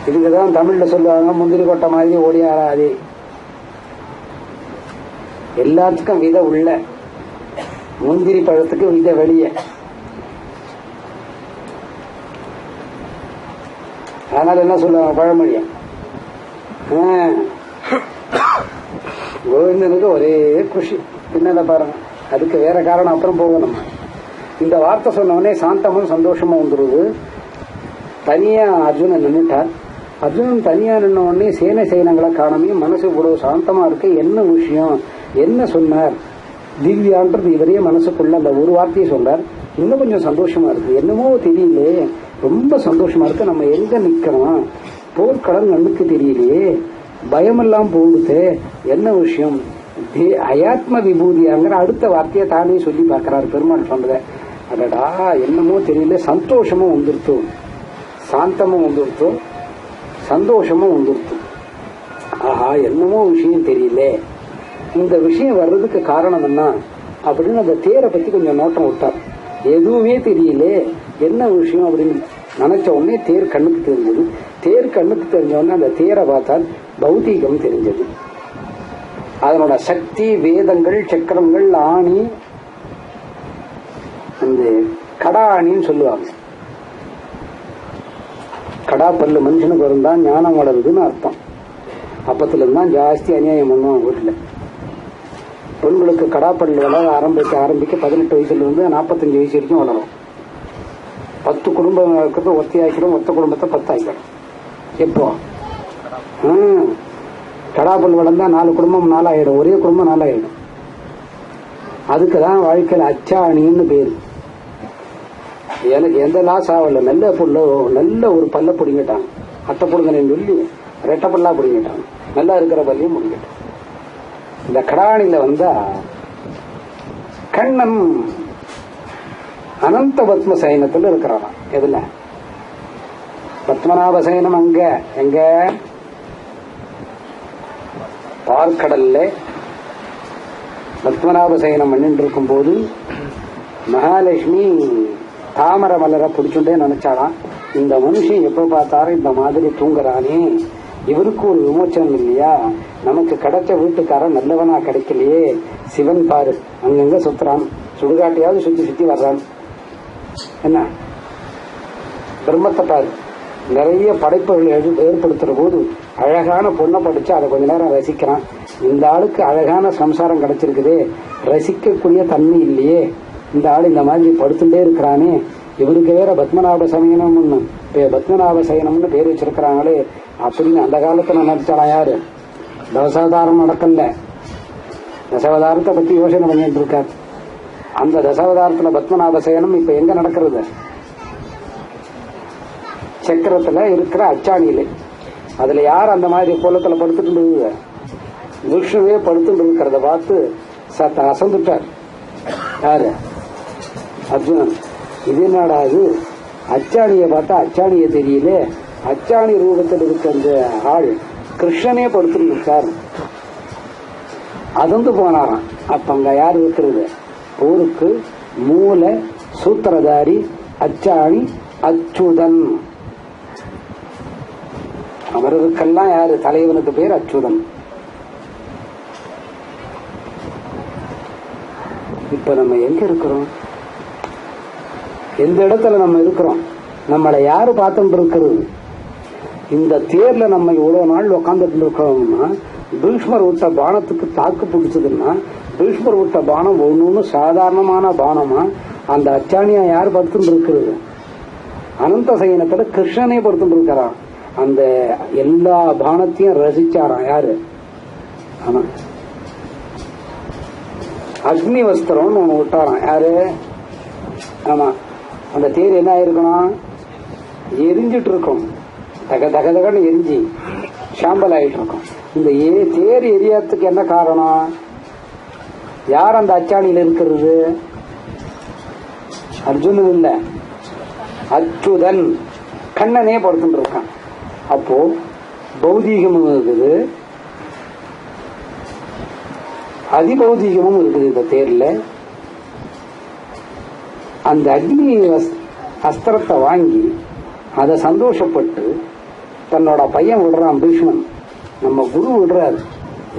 இதுக்குதான் தமிழ்ல சொல்லுவாங்க, முந்திரி கொட்டை மாதிரி ஓடியாராதே. எல்லாத்துக்கும் விதை உள்ள, முந்திரி பழத்துக்கு விதை வெளியே. அதனால என்ன சொல்லுவாங்க பழமொழிய, கோவிந்தனுக்கு ஒரே குஷி. பின்னத பாருங்க, அதுக்கு வேற காரணம் அப்புறம் போவோம். நம்ம இந்த வார்த்தை சொன்னவொடனே சாந்தமும் சந்தோஷமும் வந்துருது. தனியா அர்ஜுனன் நின்றுட்டார். அர்ஜுனன் தனியா நின்ன உடனே சேனங்களை காணமே, மனசு இவ்வளவு சாந்தமா இருக்கு. என்ன விஷயம், என்ன சொன்னார்? திவ்யான்றது இவரே மனசுக்குள்ள அந்த ஒரு வார்த்தையை சொன்னார். இன்னும் கொஞ்சம் சந்தோஷமா இருக்கு, என்னமோ தெரியல, ரொம்ப சந்தோஷமா இருக்கு. நம்ம எங்க நிக்கிறோம், போர்க்களம் கண்ணுக்கு தெரியலையே, பயமெல்லாம் போகுது, என்ன விஷயம்? அயாத்ம விபூதியாங்கிற அடுத்த வார்த்தையை தானே சொல்லி பார்க்கிறார் பெருமாள் சொன்னத. அடடா, என்னமோ தெரியல, சந்தோஷமும் வந்துருத்து, சாந்தமும் வந்துருத்து, சந்தோஷமும் வந்துருத்து. ஆஹா, என்னமோ விஷயம் தெரியல. இந்த விஷயம் வர்றதுக்கு காரணம் என்ன அப்படின்னு அந்த தேரை பத்தி கொஞ்சம் நோட்டம் விட்டார். எதுவுமே தெரியல, என்ன விஷயம் அப்படின்னு நினைச்ச உடனே தேர் கண்ணுக்கு தெரிஞ்சது. தேர் கண்ணுக்கு தெரிஞ்ச உடனே அந்த தேரை பார்த்தால் பௌதீகம் தெரிஞ்சது. அதனோட சக்தி, வேதங்கள், சக்கரங்கள், ஆணி, அந்த கடா ஆணின்னு சொல்லுவாங்க. கடா பல்லு மனுஷனுக்கு வருந்தா ஞானம் வளருதுன்னு அர்த்தம். அப்பத்துல இருந்தான் ஜாஸ்தி அநியாயம் பண்ணுவான் வீட்டுல. பெண்களுக்கு கடாப்பல் வளர ஆரம்பிக்க 18 வயசுல இருந்து 45 வயசு வரைக்கும் வளரும். 10 குடும்பம் இருக்கிறது ஒத்தி ஆக்கிடும், ஒத்த குடும்பத்தை 10 ஆக்கிடும். எப்போ கடாப்பல் வளர்ந்தா 4 குடும்பம் 4 ஆயிடும், ஒரே குடும்பம் 4 ஆயிடும். அதுக்குதான் வாழ்க்கையில அச்சாணின்னு பேரு. எனக்கு எந்த லாஸ் ஆகல. நல்ல ஒரு பல்ல பிடிங்கிட்டான். அட்டை பிடுங்கன்னு சொல்லி ரெட்டை பல்லா பிடிங்கிட்டான். நல்லா இருக்கிற பல்லையும் பிடிங்கிட்டான். இந்த கடாணியில வந்தா கண்ணன் அனந்த பத்ம சயனத்துல இருக்கிறான். எதுல? பத்மநாப சயனம் அங்க எங்க? பார்க்கடல்ல பத்மநாப சயனம் பண்ணிட்டு இருக்கும் போது மகாலட்சுமி தாமரை மலரை பிடிச்சுட்டே நினைச்சாலாம், இந்த மனுஷன் எப்ப பார்த்தாலும் இந்த மாதிரி தூங்குறானே, இவருக்கு ஒரு விமோச்சனம் இல்லையா, நமக்கு கிடைச்ச வீட்டுக்காரன் நல்லவனா கிடைக்கலையே, சிவன் பாரு அங்கங்க சுத்துறான், சுடுகாட்டையாவது சுத்தி சுத்தி வர்றான், என்ன பிரம்மத்தை பாரு, நிறைய படைப்புகள் ஏற்படுத்துற போது அழகான பொண்ணை படிச்சு அதை கொஞ்ச நேரம் ரசிக்கிறான். இந்த ஆளுக்கு அழகான சம்சாரம் கிடைச்சிருக்குதே, ரசிக்கக்கூடிய தன்மை இல்லையே, இந்த ஆள் இந்த மாதிரி படுத்துட்டே இருக்கிறானே, இவருக்கு வேற பத்மநாப சயனம்னு பத்மநாப சயனம்னு பேர் வச்சிருக்கிறாங்களே அப்படின்னு அந்த காலத்துல நினைச்சாலாம். யாரு? தசாவதாரம் நடக்கல. தசாவதாரத்தை பத்தி யோசனை பண்ணிட்டு இருக்காரு. அந்த தசாவதாரத்துல பத்மநாப சயனம் இப்ப எங்க நடக்கிறது? சக்கரத்துல இருக்கிற அச்சாணியில. அதுல யார் அந்த மாதிரி கோலத்துல படுத்துட்டு இருந்தது? விஷ்ணுவே படுத்துட்டு இருக்கிறத பார்த்து சத்த அசந்துட்டார். யாரு? அர்ஜுனன். இது என்னடா அது, அச்சாணியை பார்த்தா அச்சாணிய தெரியல, அச்சாணி ரூபத்தில் இருக்க அந்த ஆள் கிருஷ்ணனே படுத்துட்டு இருக்கார். அதந்து போனாராம். அப்ப அங்க யார் இருக்கிறது? போருக்கு மூல சூத்திரதாரி அச்சாணி அச்சுதன். அவருக்கெல்லாம் யாரு தலைவனுக்கு பேர்? அச்சுதன். இப்ப நம்ம எங்க இருக்கிறோம்? எந்த இடத்துல நம்ம இருக்கிறோம்? நம்மளை யாரு பார்த்துட்டு இருக்கிறது? இந்த தேர்ல நம்ம இவ்வளவு நாள் உட்காந்துட்டு இருக்கிறோம்னா, பீஷ்மர் விட்ட பானத்துக்கு தாக்கு பிடிச்சதுன்னா, பீஷ்மர் விட்ட பானம் ஒண்ணு சாதாரணமான பானமா? அந்த அச்சாணியா யார் படுத்துட்டு இருக்கிறது? அனந்த சயனத்துல கிருஷ்ணனே படுத்துட்டு இருக்கிறான். அந்த எல்லா பானத்தையும் ரசிச்சாராம். யாரு? ஆமா, அக்னி வஸ்திரம் ஒண்ணு விட்டாராம். யாரு? ஆமா, அந்த தேர் என்ன ஆயிருக்கணும்? எரிஞ்சிட்டு இருக்கும். தக தக தகன்னு எரிஞ்சி சாம்பல் ஆயிட்டு இருக்கும். இந்த தேர் எரியாததுக்கு என்ன காரணம்? யார் அந்த அச்சாணியில இருக்கிறது? அர்ஜுனன் இல்ல, அச்சுதன். கண்ணனே படுத்துட்டு இருக்கான். அப்போ பௌதீகமும் இருக்குது, அதிபௌதீகமும் இருக்குது இந்த தேர்ல. அந்த அக்னி அஸ்திரத்தை வாங்கி அதை சந்தோஷப்பட்டு தன்னோட பையன் விடுறான் பீஷ்மன். நம்ம குரு விடுறாரு.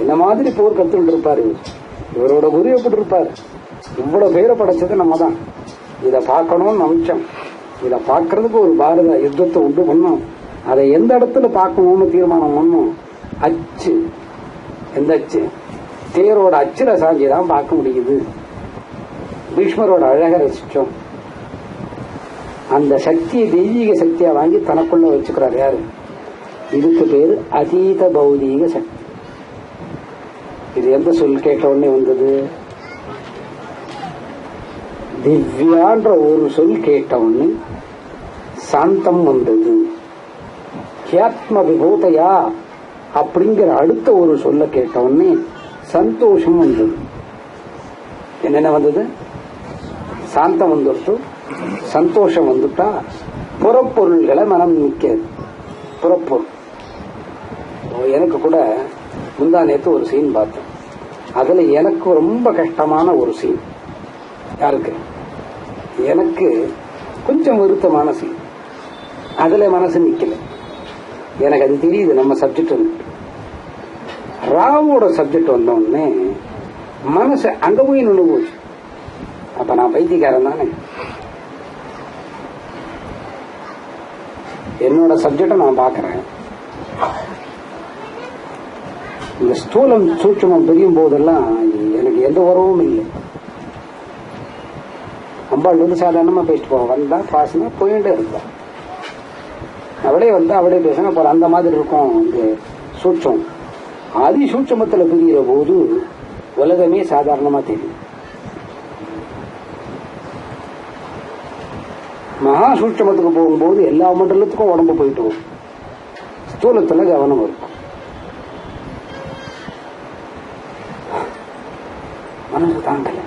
என்ன மாதிரி போர் கத்துட்டு இருப்பாரு இவரோட குரு. எப்படி இருப்பாரு? இவ்வளவு பேரை படைச்சது நம்ம தான். இதை பார்க்கணும்னு நினைச்சோம். இதை பார்க்கறதுக்கு ஒரு பாரத யுத்தத்தை உண்டு பண்ணோம். அதை எந்த இடத்துல பார்க்கணும்னு தீர்மானம் பண்ணோம். அச்சு, எந்த அச்சு? தேரோட அச்சுல சாஞ்சிதான் பார்க்க முடியுது. பீஷ்மரோட அழக ரசிச்சோம். அந்த சக்தியை தெய்வீக சக்தியா வாங்கி தனக்குள்ள வச்சுக்கிறார். யாரு? இதுக்கு பேரு அதீத பௌதீக சக்தி. இது எந்த சொல் கேட்ட உடனே வந்தது? திவ்யான்ற ஒரு சொல் கேட்ட உடனே சாந்தம் வந்தது. கியாத்ம விபூதையா அப்படிங்கிற அடுத்த ஒரு சொல்ல கேட்ட உடனே சந்தோஷம் வந்தது. என்னென்ன வந்தது? சாந்தம் வந்துட்டு, சந்தோஷம் வந்துட்டா புறப்பொருள்களை மனம் நிற்காது. புறப்பொருள் எனக்கு கூட முந்தா நேத்து ஒரு சீன் பார்த்தேன். அதுல எனக்கு ரொம்ப கஷ்டமான ஒரு சீன். யாருக்கு? எனக்கு கொஞ்சம் வருத்தமான சீன். அதுல மனசு நிக்கல. எனக்கு அது தெரியுது நம்ம சப்ஜெக்ட். ராவோட சப்ஜெக்ட் வந்த உடனே மனசு அங்க போய் நின்று போச்சு. அப்ப நான் பைத்தியக்காரன் தானே? என்னோட சப்ஜெக்ட நான் பாக்குறேன். இந்த ஸ்தூலம் சூட்சமம் பிரியும் போதெல்லாம் எனக்கு எந்த உறவும் இல்லை. அம்பாள் வந்து சாதாரணமா பேசிட்டு போவோம். வந்தா பாசனா போயிட்டே இருந்தா, அவளே வந்தா அவளே பேசினா போற. அந்த மாதிரி இருக்கும் இந்த சூட்சம். அதி சூட்சமத்துல பிரிகிற போது உலகமே சாதாரணமா தெரியும். மகா சூட்சமத்துக்கு போகும்போது எல்லா மண்டலத்துக்கும் உடம்பு போயிட்டு வரும். ஸ்தூலத்துல கவனம் இருக்கும். மனசு தாங்கல.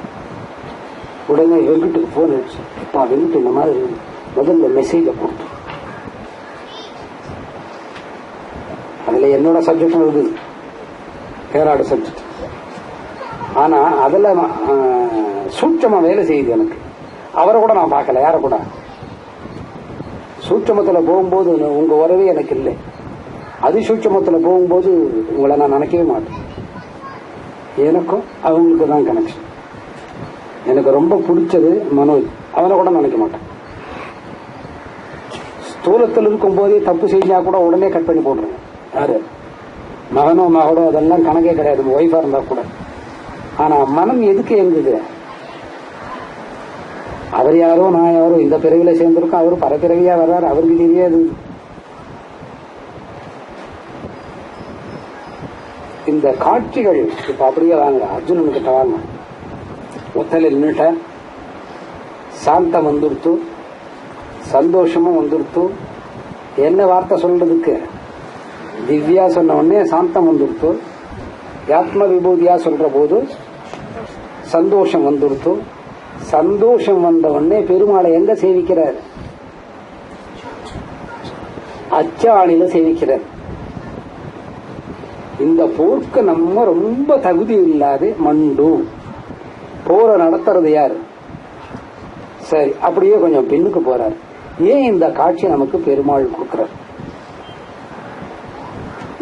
உடனே வெங்கட்டுக்கு போன் அடிச்சு, இப்ப வெங்கட்டு இந்த மாதிரி முதல்ல மெசேஜ கொடுத்து, அதுல என்னோட சப்ஜெக்டும் இருக்குது, பேராடு சப்ஜெக்ட். ஆனா அதுல சூட்சமா வேலை செய்யுது எனக்கு. அவரை கூட நான் பார்க்கல, யார கூட. சூட்சமத்துல போகும்போது உங்க உறவே எனக்கு இல்லை. அதிசூட்சமத்துல போகும்போது உங்களை நான் நினைக்கவே மாட்டேன். எனக்கும் அவங்களுக்கு தான் கனெக்ஷன். எனக்கு ரொம்ப பிடிச்சது மனோஜ், அவனை கூட நினைக்க மாட்டேன். ஸ்தூலத்தில் இருக்கும் போதே தப்பு செஞ்சா கூட உடனே கட் பண்ணி போடுறேன். யாரு மகனோ மகளோ அதெல்லாம் கணக்கே கிடையாது, ஒய்ஃபா இருந்தா கூட. ஆனா மனம் எதுக்கு எங்குது? அவர் யாரோ நான் யாரோ, இந்த பிறவில சேர்ந்திருக்கோம், அவரு பரப்பிறவியா வர்றாரு, அவருக்கு தெரியாது. இந்த காட்சிகள் இப்ப அப்படியே வாங்க, அர்ஜுனன் கிட்ட வாங்க. ஒத்தல நின்னுட்ட, சாந்தம் வந்துடுத்து, சந்தோஷமும் வந்துடுத்து. என்ன வார்த்தை சொல்றதுக்கு? திவ்யா சொன்ன உடனே சாந்தம் வந்துடுத்து. ஆத்ம விபூதியா சொல்ற போது சந்தோஷம் வந்துடுத்து. சந்தோஷம் வந்த உடனே பெருமாளை எங்க சேவிக்கிறார்? அச்சாணில சேவிக்கிறார். இந்த போர்க்கு நம்ம ரொம்ப தகுதி இல்லாது மண்டு. போரை நடத்துறது யாரு? சரி, அப்படியே கொஞ்சம் பின்னுக்கு போறார். ஏன் இந்த காட்சி நமக்கு பெருமாள் கொடுக்கிறார்?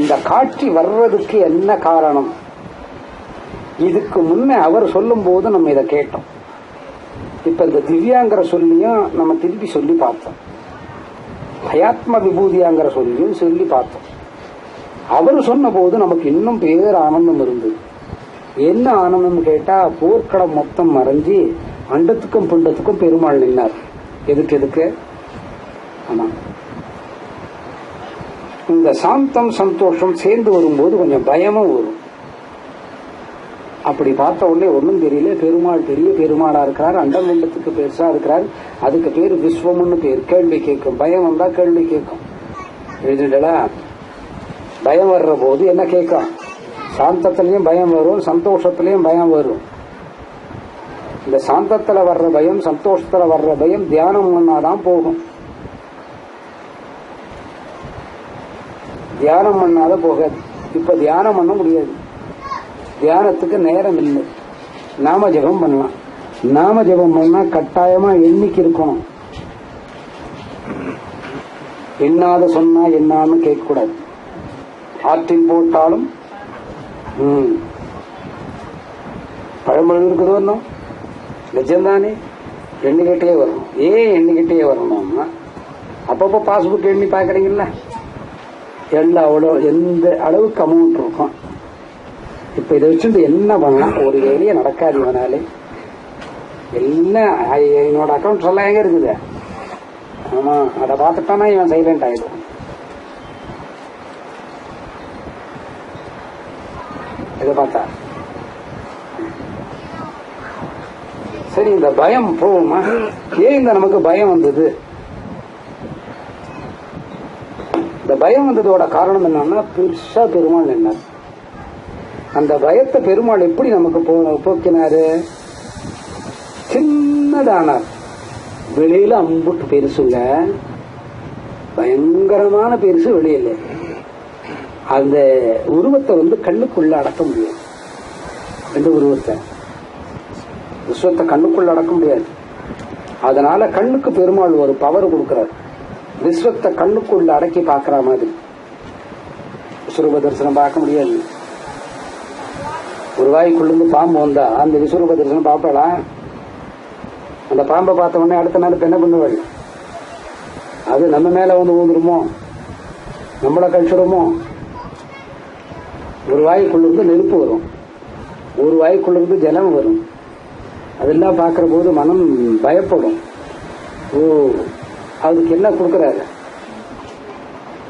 இந்த காட்சி வர்றதுக்கு என்ன காரணம்? இதுக்கு முன்ன அவர் சொல்லும் போது நம்ம இதை கேட்டோம். இப்ப இந்த திவ்யாங்கிற சொல்லியும் நம்ம திருப்பி சொல்லி பார்த்தோம். ஹயாத்ம விபூதியாங்கிற சொல்லியும் சொல்லி பார்த்தோம். அவர் சொன்ன போது நமக்கு இன்னும் பேர் ஆனந்தம் இருந்தது. என்ன ஆனந்தம் கேட்டா, போர்க்களம் மொத்தம் மறைஞ்சி அண்டத்துக்கும் பிண்டத்துக்கும் பெருமாள் நின்னார். எதுக்கு? ஆமா, இந்த சாந்தம் சந்தோஷம் சேர்ந்து வரும்போது கொஞ்சம் பயமும் வரும். அப்படி பார்த்த உடனே ஒன்னும் தெரியல, பெருமாள் பெரிய பெருமாளா இருக்கிறார், அண்டம் பிண்டத்துக்கு பெருசா இருக்கிறார், அதுக்கு பேரு விஸ்வம்னு பேர். கேள்வி கேட்கும், பயம் வந்தா கேள்வி கேட்கும். எழுதிடல. பயம் வர்ற போது என்ன கேட்கும்? சாந்தத்திலையும் பயம் வரும், சந்தோஷத்திலையும் பயம் வரும். இந்த சாந்தத்துல வர்ற பயம், சந்தோஷத்துல வர்ற பயம் தியானம் பண்ணாதான் போகும். தியானம் பண்ணாத போகாது. இப்ப தியானம் பண்ண முடியாது, தியானத்துக்கு நேரம் இல்லை. நாம ஜபம் பண்ணலாம். நாம ஜபம் பண்ணா கட்டாயமா எண்ணிக்கை இருக்கணும். எண்ணாத சொன்னா என்னான்னு கேட்க கூடாது. ஆற்றில் போட்டாலும் பழமொழி இருக்குதோ இன்னும் நிஜம்தானே, எண்ணிக்கிட்டே வரணும். ஏன் எண்ணிக்கிட்டே வரணும்னா, அப்பப்போ பாஸ்புக் எண்ணி பாக்குறீங்கல்ல, எல்லா எந்த அளவுக்கு அமௌண்ட் இருக்கும். இப்ப இதை வச்சுட்டு என்ன பண்ணலாம்? ஒரு வேலையை நடக்காது இவனாலே. எல்லாம் என்னோட அக்கௌண்ட்ஸ் எல்லாம் எங்க இருக்குது? ஆமா, அதை பார்த்துட்டானா இவன் சைலண்ட் ஆயிடும். இதை பார்த்தா சரி, இந்த பயம் போகுமா? ஏன் இந்த நமக்கு பயம் வந்தது? இந்த பயம் வந்ததோட காரணம் என்னன்னா, பெருசா பெருமாள் என்ன, அந்த பயத்தை பெருமாள் எப்படி நமக்கு போக்கினாரு? சின்னதானார். வெளியில அம்புட்டு பெருசுங்க, பயங்கரமான பெருசு வெளியில. அந்த உருவத்தை கண்ணுக்குள்ள அடக்க முடியாது. எந்த உருவத்தை? விஸ்வத்தை கண்ணுக்குள்ள அடக்க முடியாது. அதனால கண்ணுக்கு பெருமாள் ஒரு பவர் கொடுக்கிறார். விஸ்வத்தை கண்ணுக்குள்ள அடக்கி பாக்குற மாதிரி விஸ்வரூப தரிசனம் பார்க்க முடியாது. ஒரு வாய்க்குள்ளேருந்து பாம்பு வந்தா அந்த விஸ்வரூப தரிசனம் பார்ப்பலாம். அந்த பாம்பை பார்த்த உடனே அடுத்த நாள் என்ன பண்ணுவாள்? அது நம்ம மேல ஊந்துருமோ, நம்மளை கழிச்சிடுமோ? ஒரு வாய்க்குள்ளிருந்து நெருப்பு வரும், ஒரு வாய்க்குள்ளிருந்து ஜலம் வரும். அதெல்லாம் பார்க்கிற போது மனம் பயப்படும். ஓ, அதுக்கு என்ன கொடுக்கிறாரு?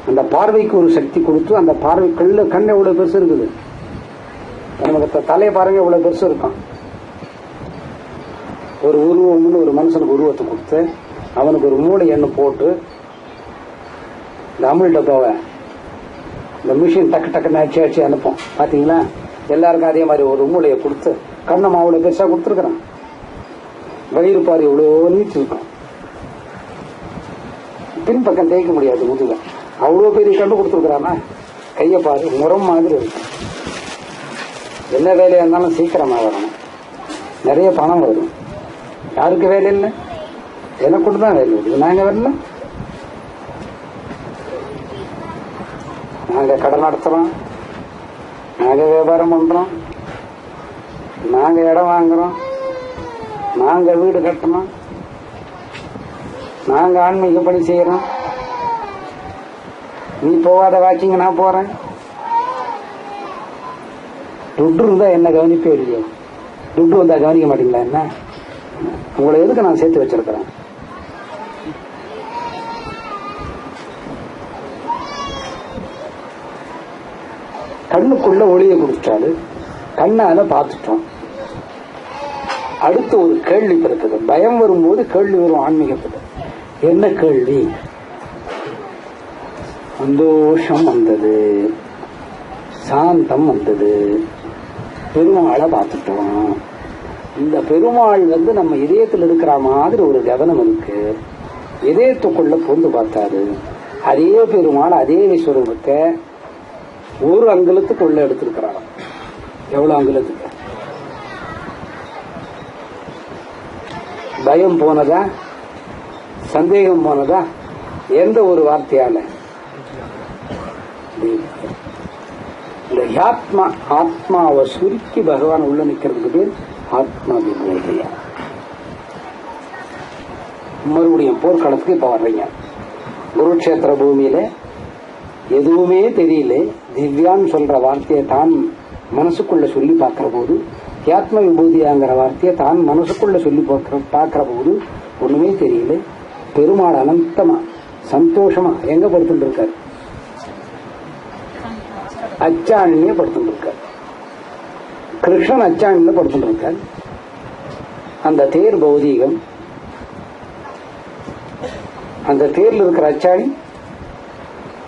அந்த பார்வைக்கு ஒரு சக்தி கொடுத்து, அந்த பார்வை கண் எவ்வளவு பெருசு இருக்குது. நமக்கு தலையை பாருங்க எவ்வளவு பெருசு இருக்கும். ஒரு உருவம்னு ஒரு மனுஷனுக்கு உருவத்தை கொடுத்து அவனுக்கு ஒரு மூளை எண்ணு போட்டு இந்த அமுல் டப்பாவை இந்த மிஷின் டக்கு டக்குன்னு அடிச்சு அடிச்சு அனுப்போம். பாத்தீங்களா? எல்லாருக்கும் அதே மாதிரி ஒரு மூளையை கொடுத்து கண்ணம் அவ்வளவு பெருசா கொடுத்துருக்கான். வயிறு பாரு இவ்வளோ நீச்சு இருக்கும். பின்பக்கம் தேய்க்க முடியாது முதுக. அவ்வளோ பெரிய கண்டு கொடுத்துருக்குறானா? கையை பாரு முறம் மாதிரி இருக்கும். என்ன வேலையா இருந்தாலும் சீக்கிரமா வரணும். நிறைய பணம் வரும். யாருக்கு வேலை இல்லை? எனக்கு கூட தான் வேலை இருக்குது. நாங்க வரல. நாங்க கடை நடத்துறோம், நாங்க வியாபாரம் பண்றோம், நாங்க இடம் வாங்குறோம், நாங்க வீடு கட்டணும், நாங்க ஆன்மீக பணி செய்யறோம். நீ போகாத வாக்கிங்க நான் போறேன். துட்டு இருந்தா என்ன கவனிப்பே இல்லையோ? துட்டு வந்தா கவனிக்க மாட்டீங்களா? என்ன உங்களை எதுக்கு நான் சேர்த்து வச்சிருக்கிறேன்? கண்ணுக்குள்ள ஒளியை கொடுத்தாரு, கண்ணால பார்த்துட்டோம். அடுத்து ஒரு கேள்வி பிறக்குது. பயம் வரும்போது கேள்வி வரும் ஆன்மீகத்துல. என்ன கேள்வி? சந்தோஷம் வந்தது, சாந்தம் வந்தது, பெருமாளை பார்த்துட்டோம். இந்த பெருமாள் நம்ம இதயத்தில் இருக்கிற மாதிரி ஒரு கவனம் இருக்கு. இதயத்துக்குள்ள பொந்து பார்த்தாரு. அதே பெருமாள் அதே விஸ்வரூபத்தை ஒரு அங்குலத்துக்கு உள்ள எடுத்திருக்கிறார். எவ்வளவு அங்குலத்துக்கு? பயம் போனதா? சந்தேகம் போனதா? எந்த ஒரு வார்த்தையால? இந்த ஆத்மாவை சுருக்கி பகவான் உள்ள நிக்கிறதுக்கு பேர் ஆத்மா விமோகியா. மறுபடியும் போர்க்களத்துக்கு இப்ப வர்றீங்க. குருட்சேத்திர பூமியில எதுவுமே தெரியல. திவ்யான்னு சொல்ற வார்த்தையை தான் மனசுக்குள்ள சொல்லி பார்க்கிற போது, ஆத்ம விபூதியாங்கிற வார்த்தையை தான் மனசுக்குள்ள சொல்லி பார்க்கிற போது ஒண்ணுமே தெரியல. பெருமாள் அனந்தமா சந்தோஷமா எங்க படுத்துட்டு இருக்காரு? அச்சாணியே படுத்துட்டு இருக்காரு. கிருஷ்ணன் அச்சாணியில படுத்துட்டு இருக்காரு. அந்த தேர் பௌதீகம். அந்த தேர்ல இருக்கிற அச்சாணி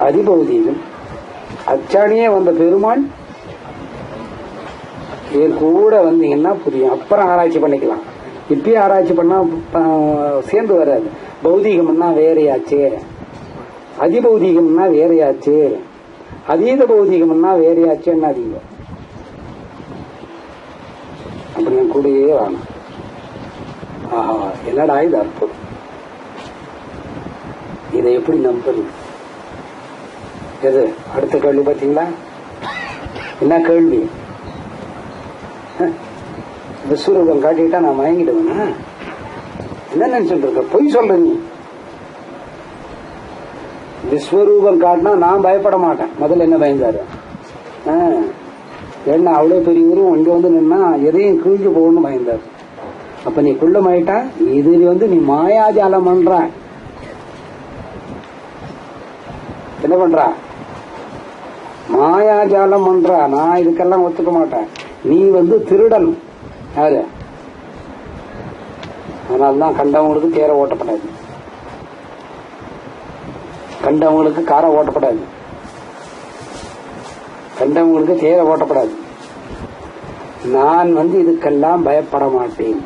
அதிபௌதீகம். அச்சாணியே வந்த பெருமாள் என் கூட வந்தீங்கன்னா புரியும். அப்புறம் ஆராய்ச்சி பண்ணிக்கலாம். இப்பயே ஆராய்ச்சி பண்ணா சேர்ந்து வராது. பௌதீகம்னா வேறையாச்சே, அதிபௌதீகம்னா வேறையாச்சே, அதீத பௌதீகம்னா வேறையாச்சேன்னா அதிகம். அப்படி என் கூடயே வாங்க. ஆஹா, என்னடா இது அற்புதம்! இதை எப்படி நம்புறது? எது அடுத்த கேள்வி பாத்தீங்களா? என்ன கேள்வி? விஸ்வரூபம் காட்டிட்டா நான் மயங்கிடுவேனா? என்ன நினைச்சுட்டு இருக்க? பொய் சொல்ற நீ. விஸ்வரூபம் காட்டினா நான் பயப்பட மாட்டேன். முதல்ல என்ன பயந்தாரு? என்ன அவ்வளவு பெரிய உருவம் இங்க வந்து நின்னா எதையும் கிழிஞ்சு போகணும்னு பயந்தாரு. அப்ப நீ குள்ளமாயிட்டா இது நீ மாயாஜாலம் பண்ற. என்ன பண்ற? மாயாஜாலம் பண்ற. நான் இதுக்கெல்லாம் ஒத்துக்க மாட்டேன். நீ திருடன். யாரு? அதனால்தான் கண்டவங்களுக்கு தேரை ஓட்டப்படாது, கண்டவங்களுக்கு காரை ஓட்டப்படாது, கண்டவங்களுக்கு தேரை ஓட்டப்படாது. நான் இதுக்கெல்லாம் பயப்பட மாட்டேன்.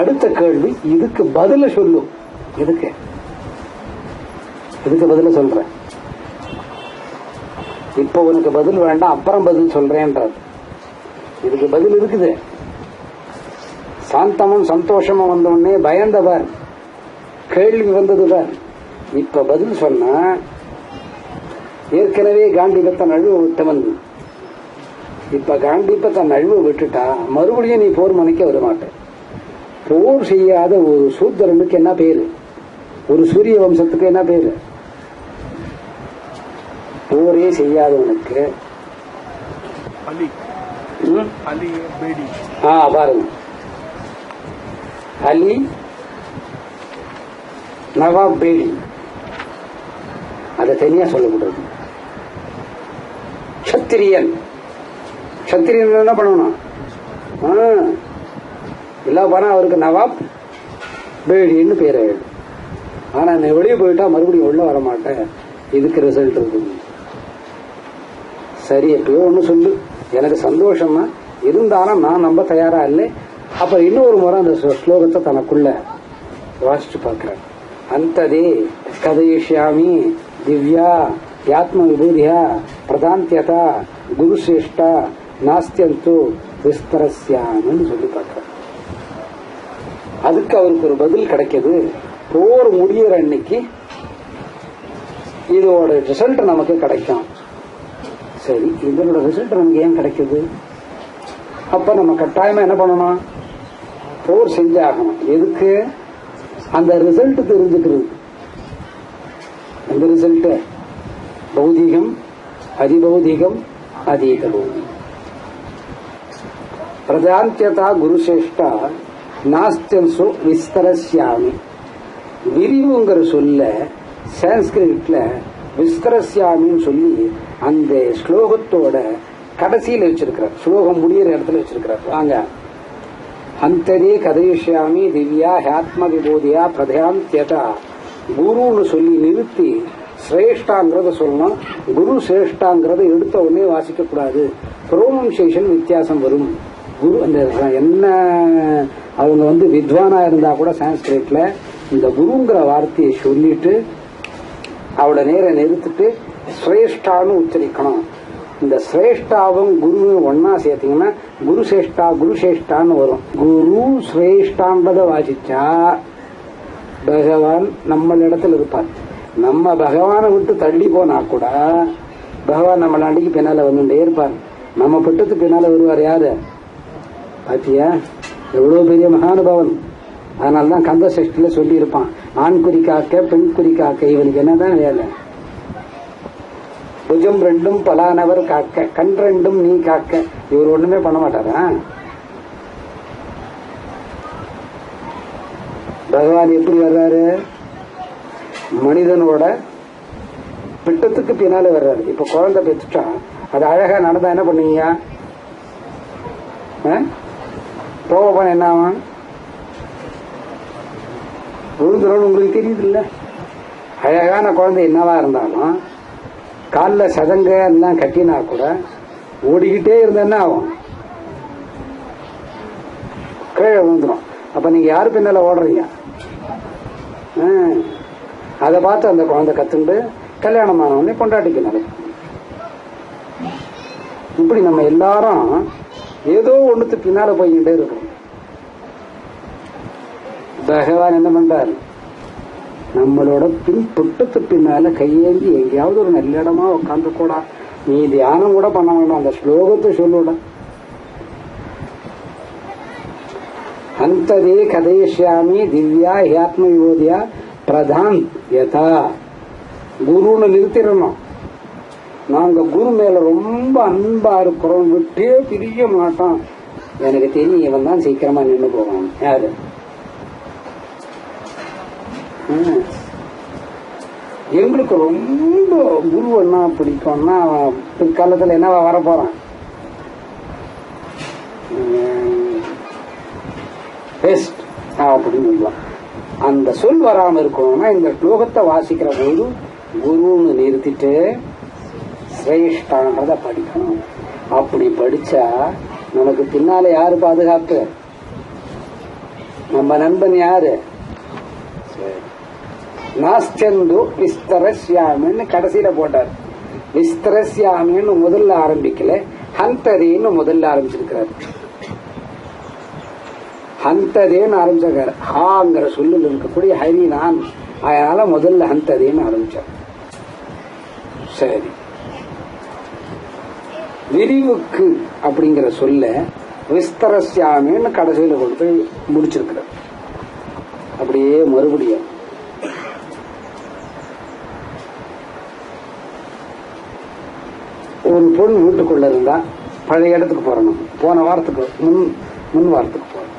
அடுத்த கேள்வி, இதுக்கு பதில சொல்லு. இதுக்கு பதில சொல்றேன். இப்ப உனக்கு பதில் வேண்டாம், அப்புறம் பதில் சொல்றேன்றது. இதுக்கு பதில் இருக்குது. சாந்தமும் சந்தோஷமும் வந்த உடனே பயந்தவர், கேள்வி வந்ததுவர். இப்ப பதில் சொன்னா ஏற்கனவே காண்டிபத்தை நழுவ விட்டவன். இப்ப காண்டிபத்தை நழுவ விட்டுட்டா மறுபடியும் நீ போர் மணிக்க வரமாட்ட. போர் செய்யாத ஒரு சூத்திரனுக்கு என்ன பேரு? ஒரு சூரிய வம்சத்துக்கு என்ன பேரு? போரே செய்யாதவனுக்கு பாருங்க, அலி நவாப் பேடி. அதை தனியா சொல்லக்கூடாது. சத்திரியன். சத்திரியன் என்ன பண்ணணும்? இல்ல பண்ணா அவருக்கு நவாப் பேடின்னு பேர் ஆயிடும். ஆனா நீ வெளியே போயிட்டா மறுபடியும் உள்ள வர மாட்டேன். இதுக்கு ரிசல்ட் இருக்கு. சரி, எப்பயோ ஒண்ணு சொல்லு, எனக்கு சந்தோஷமா இருந்தாலும் நான் நம்ப தயாரா இல்லை. அப்ப இன்னொரு முறை அந்த ஸ்லோகத்தை தனக்குள்ள வாசிச்சு பார்க்கிறேன். அந்ததே கதையிஷ்யாமி திவ்யா யாத்ம விபூதியா பிரதாந்தியதா குருசிரேஷ்டா நாஸ்தியந்து விஸ்தரஸ்யாமின்னு சொல்லி பார்க்கிறேன். அதுக்கு அவருக்கு ஒரு பதில் கிடைக்குது. போர் முடிகிற அன்னைக்கு இதோட ரிசல்ட் நமக்கு கிடைக்கும். சரி, இதனோட ரிசல்ட் நமக்கு ஏன் கிடைக்குது? அப்ப நம்ம கட்டாயமா என்ன பண்ணணும்? போர் செஞ்சு ஆகணும். எதுக்கு? அந்த ரிசல்ட் தெரிஞ்சுக்கிறது. அந்த ரிசல்ட் பௌதிகம், அதிபௌதிகம், அதீத பௌதிகம். பிரதாந்தியதா குருசிரேஷ்டா நாஸ்தியன்சு விஸ்தரஸ்யாமி. விரிவுங்கிற சொல்ல சான்ஸ்கிரிட்ல விஸ்தரஸ்யாமின்னு சொல்லி அந்த ஸ்லோகத்தோட கடைசியில் வச்சிருக்கிறார். ஸ்லோகம் முடிகிற இடத்துல வச்சிருக்கிறார். வாங்க, அந்தரே கதையிஷ்யாமி திவ்யா ஹாத்ம விபூதியா பிரதாந்தியதா குருன்னு சொல்லி நிறுத்தி சிரேஷ்டாங்கிறத சொல்லணும். குரு சிரேஷ்டாங்கிறத எடுத்த உடனே வாசிக்க கூடாது. ப்ரோனன்சியேஷன் வித்தியாசம் வரும். குரு அந்த என்ன அவங்க வித்வானா இருந்தா கூட சான்ஸ்கிரிட்ல இந்த குருங்கிற வார்த்தையை சொல்லிட்டு அவளை நேர நிறுத்திட்டு சிரேஷ்டான்னு உச்சரிக்கணும். இந்த சிரேஷ்டாவும் குருவும் ஒன்னா சேர்த்தீங்கன்னா குரு சேஷ்டா குரு சேஷ்டான்னு வரும். குரு சிரேஷ்டான்றத வாசிச்சா பகவான் நம்ம இடத்துல இருப்பார். நம்ம பகவானை விட்டு தள்ளி போனா கூட பகவான் நம்ம அடிக்கு பின்னால வந்துட்டே இருப்பார். நம்ம பட்டத்துக்கு பின்னால வருவார். யாரு பாத்தியா? எவ்வளவு பெரிய மகானுபவன். அதனாலதான் கந்த சஷ்டில சொல்லி இருப்பான், ஆண் குறி காக்க பெண் குறி காக்க. இவனுக்கு என்னதான் வேலை? புஜம் ரெண்டும் பலானவர் காக்க, கண் ரெண்டும் நீ காக்க. இவர் ஒண்ணுமே பண்ண மாட்டாரா? பகவான் எப்படி வர்றாரு? மனிதனோட பிட்டத்துக்கு பின்னால வர்றாரு. இப்ப குழந்தை பெற்றுட்டா அது அழகா நடந்தா என்ன பண்ணுவீங்க? போக போன என்ன ஆகும்? விழுந்துடும். உங்களுக்கு தெரியுது இல்ல? அழகான குழந்தை என்னவா இருந்தாலும் காலில் சதங்க எல்லாம் கட்டினா கூட ஓடிக்கிட்டே இருந்த என்ன ஆகும்? கீழே விழுந்துடும். அப்ப நீங்க யாரு பின்னால ஓடுறீங்க? அதை பார்த்து அந்த குழந்தை கத்துண்டு கல்யாணம் ஆனவனே கொண்டாட்டிக்கு நடக்கும். இப்படி நம்ம எல்லாரும் ஏதோ ஒண்ணுக்கு பின்னால போய்கிட்டே இருக்கோம். பகவான் என்ன பண்றாரு? நம்மளோட பின்புட்டத்து பின்னால கையேந்தி எங்கேயாவது ஒரு நல்ல இடமா உட்காந்து கூட நீ தியானம் கூட பண்ண வேண்டாம், அந்த ஸ்லோகத்தை சொல்லுட. அந்ததே கதையிஷ்யாமி திவ்யா ஹியாத்ம விபூதியா பிரதான் யதா. குருன்னு நிறுத்திடணும். நாங்க குரு மேல ரொம்ப அன்பா இருக்கிறோம், விட்டே பிரிய மாட்டோம். எனக்கு தெரியும் இவன் தான் சீக்கிரமா நின்று போவான். யாரு? எங்களுக்கு ரொம்ப குரு என்ன பிடிக்கும்னா பிற்காலத்துல என்னவா வர போறான்? பெஸ்ட் அப்படின்னு சொல்லுவான். அந்த சொல் வராம இருக்கணும்னா இந்த ஸ்லோகத்தை வாசிக்கிற போது குருன்னு நிறுத்திட்டு சிரேஷ்டான்றத படிக்கணும். அப்படி படிச்சா நமக்கு பின்னால யாரு பாதுகாப்பு? நம்ம நண்பன் யாரு? நாஸ்தந்து விஸ்தரஸ்யாமின்னு கடைசியில போட்டார். விஸ்தரஸ்யாமின்னு முதல்ல ஆரம்பிக்கல, ஹந்ததேன்னு முதல்ல ஆரம்பிச்சிருக்கிறார். ஹந்ததேன்னு ஆரம்பிச்சிருக்காரு. ஹாங்கிற சொல்லில் இருக்கக்கூடிய ஹரி நான், அதனால முதல்ல ஹந்ததேன்னு ஆரம்பிச்சார். சரி, விரிவுக்கு அப்படிங்கிற சொல்ல விஸ்தரஸ்யாமின்னு கடைசியில கொடுத்து முடிச்சிருக்கிறார். அப்படியே மறுபடியும் ஒரு பொண்ணு வீட்டுக்குள்ள இருந்தா பழைய இடத்துக்கு போறணும். போன வாரத்துக்கு முன் வாரத்துக்கு போறோம்.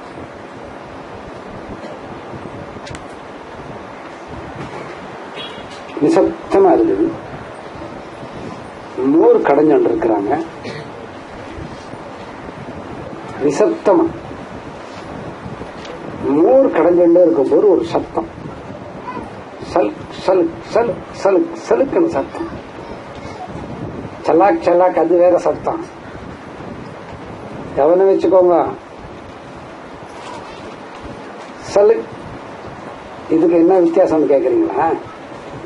நிசப்தமா இருக்குது. மோர் கடைஞ்சு இருக்கிறாங்க. நிசப்தமா மோர் கடைஞ்சு இருக்கும்போது ஒரு சத்தம். சலுக் சலுக் சலுக் சலுக் சலுக்குன்னு சத்தம். சல்லாக் சல்லாக் அது வேற சத்தம். எவனை வச்சுக்கோங்க. சலுக் இதுக்கு என்ன வித்தியாசம்னு கேக்குறீங்களா?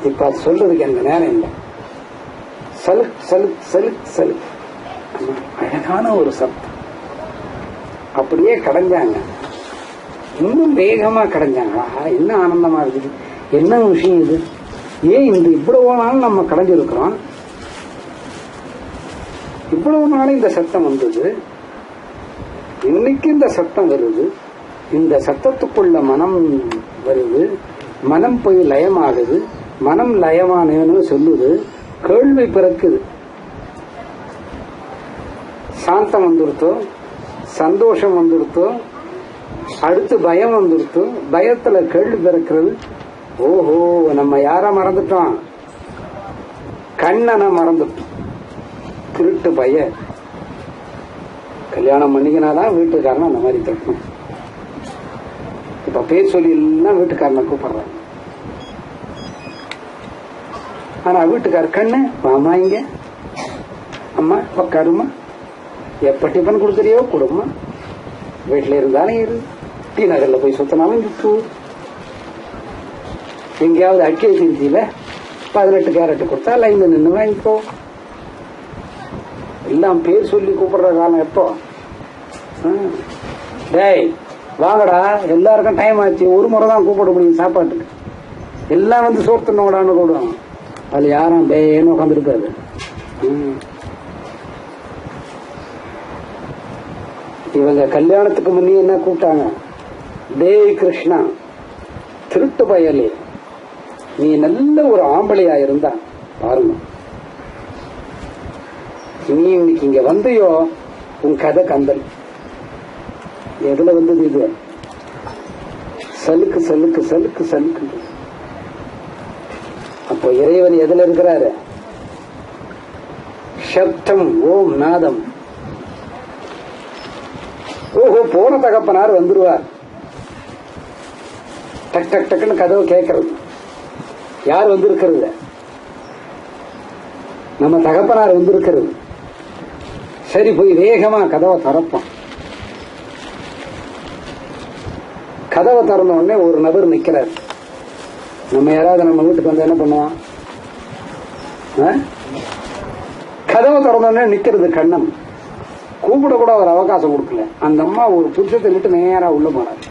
இப்ப அது சொல்றதுக்கு எனக்கு நேரம் இல்லை. சலுக் சலுக் சலுக் சலுக் அழகான ஒரு சத்தம். அப்படியே கடைஞ்சாங்க, இன்னும் வேகமா கடைஞ்சாங்களா. என்ன ஆனந்தமா இருக்குது, என்ன விஷயம் இது, ஏன் இந்த இவ்வளவு நாள் நம்ம கடைஞ்சிருக்கிறோம், இவ்வளவு நாள் இந்த சத்தம் வந்தது, இன்னைக்கு இந்த சத்தம் வருது, இந்த சத்தத்துக்குள்ள மனம் வருது, மனம் போய் லயமாகுது, மனம் லயமானேன்னு சொல்லுது, கேள்வி பிறக்குது. சாந்தம் வந்துடுத்தோ, சந்தோஷம் வந்துடுத்தோ, அடுத்து பயம் வந்துடுத்தோ, பயத்துல கேள்வி பிறக்கிறது. ஓஹோ, நம்ம யார மறந்துட்டோம், கண்ணனை மறந்துட்டோம். திருட்டு பய கல்யாணம் பண்ணிக்கினாதான் வீட்டுக்காரன் அந்த மாதிரி தட்டணும். இப்ப பேர் சொல்லி எல்லாம் வீட்டுக்காரனை கூப்பிடுறாங்க. ஆனா வீட்டுக்கார கண்ணு வாமா இங்க, அம்மா உக்காருமா, எப்ப டிஃபன் கொடுக்குறியோ கொடுமா, வீட்டுல இருந்தாலும் இரு, டி நகர்ல போய் சுத்தினாலும் சுத்து, எங்கேயாவது அக்கே திருச்சியில 18 கேரட் கொடுத்தா லைன்ல நின்று வாங்கிக்கோ. எல்லாம் பேர் சொல்லி கூப்பிடுற காலம் எப்போ? டேய் வாங்கடா, எல்லாருக்கும் டைம் ஆச்சு, ஒரு முறை தான் கூப்பிட முடியும் சாப்பாட்டுக்கு, எல்லாம் வந்து சோர்த்துனோடான்னு கூடுவாங்க. அது யாரும் பேன்னு உட்காந்துருக்காது. இவங்க கல்யாணத்துக்கு முன்னே என்ன கூப்பிட்டாங்க, டேய் கிருஷ்ணா, திருட்டு பயலே, நீ நல்ல ஒரு ஆம்பளையா இருந்தா பாருங்க, நீ இன்னைக்கு இங்க வந்தையோ உன் கதை கந்தல். எதுல வந்தது இது? சலுக்கு சலுக்கு சலுக்கு சலுக்கு. அப்போ இறைவன் எதுல இருக்கிறாரு? சப்தம், ஓம் நாதம். ஓஹோ, போன தகப்பனார் வந்துருவார். டக் டக் டக்குன்னு கதவு கேட்கறது. யார் வந்திருக்கிறது? நம்ம தகப்பனார் வந்திருக்கிறது. சரி, போய் வேகமா கதவை திறப்போம். கதவை திறந்த உடனே ஒரு நபர் நிக்கிறார். நம்ம யாராவது நம்ம வீட்டுக்கு வந்து என்ன பண்ணுவான்? கதவை திறந்த உடனே நிக்கிறது கண்ணன். கூப்பிட கூட ஒரு அவகாசம் கொடுக்கல. அந்த அம்மா ஒரு புருஷத்தை விட்டு நேரா உள்ள போனார்.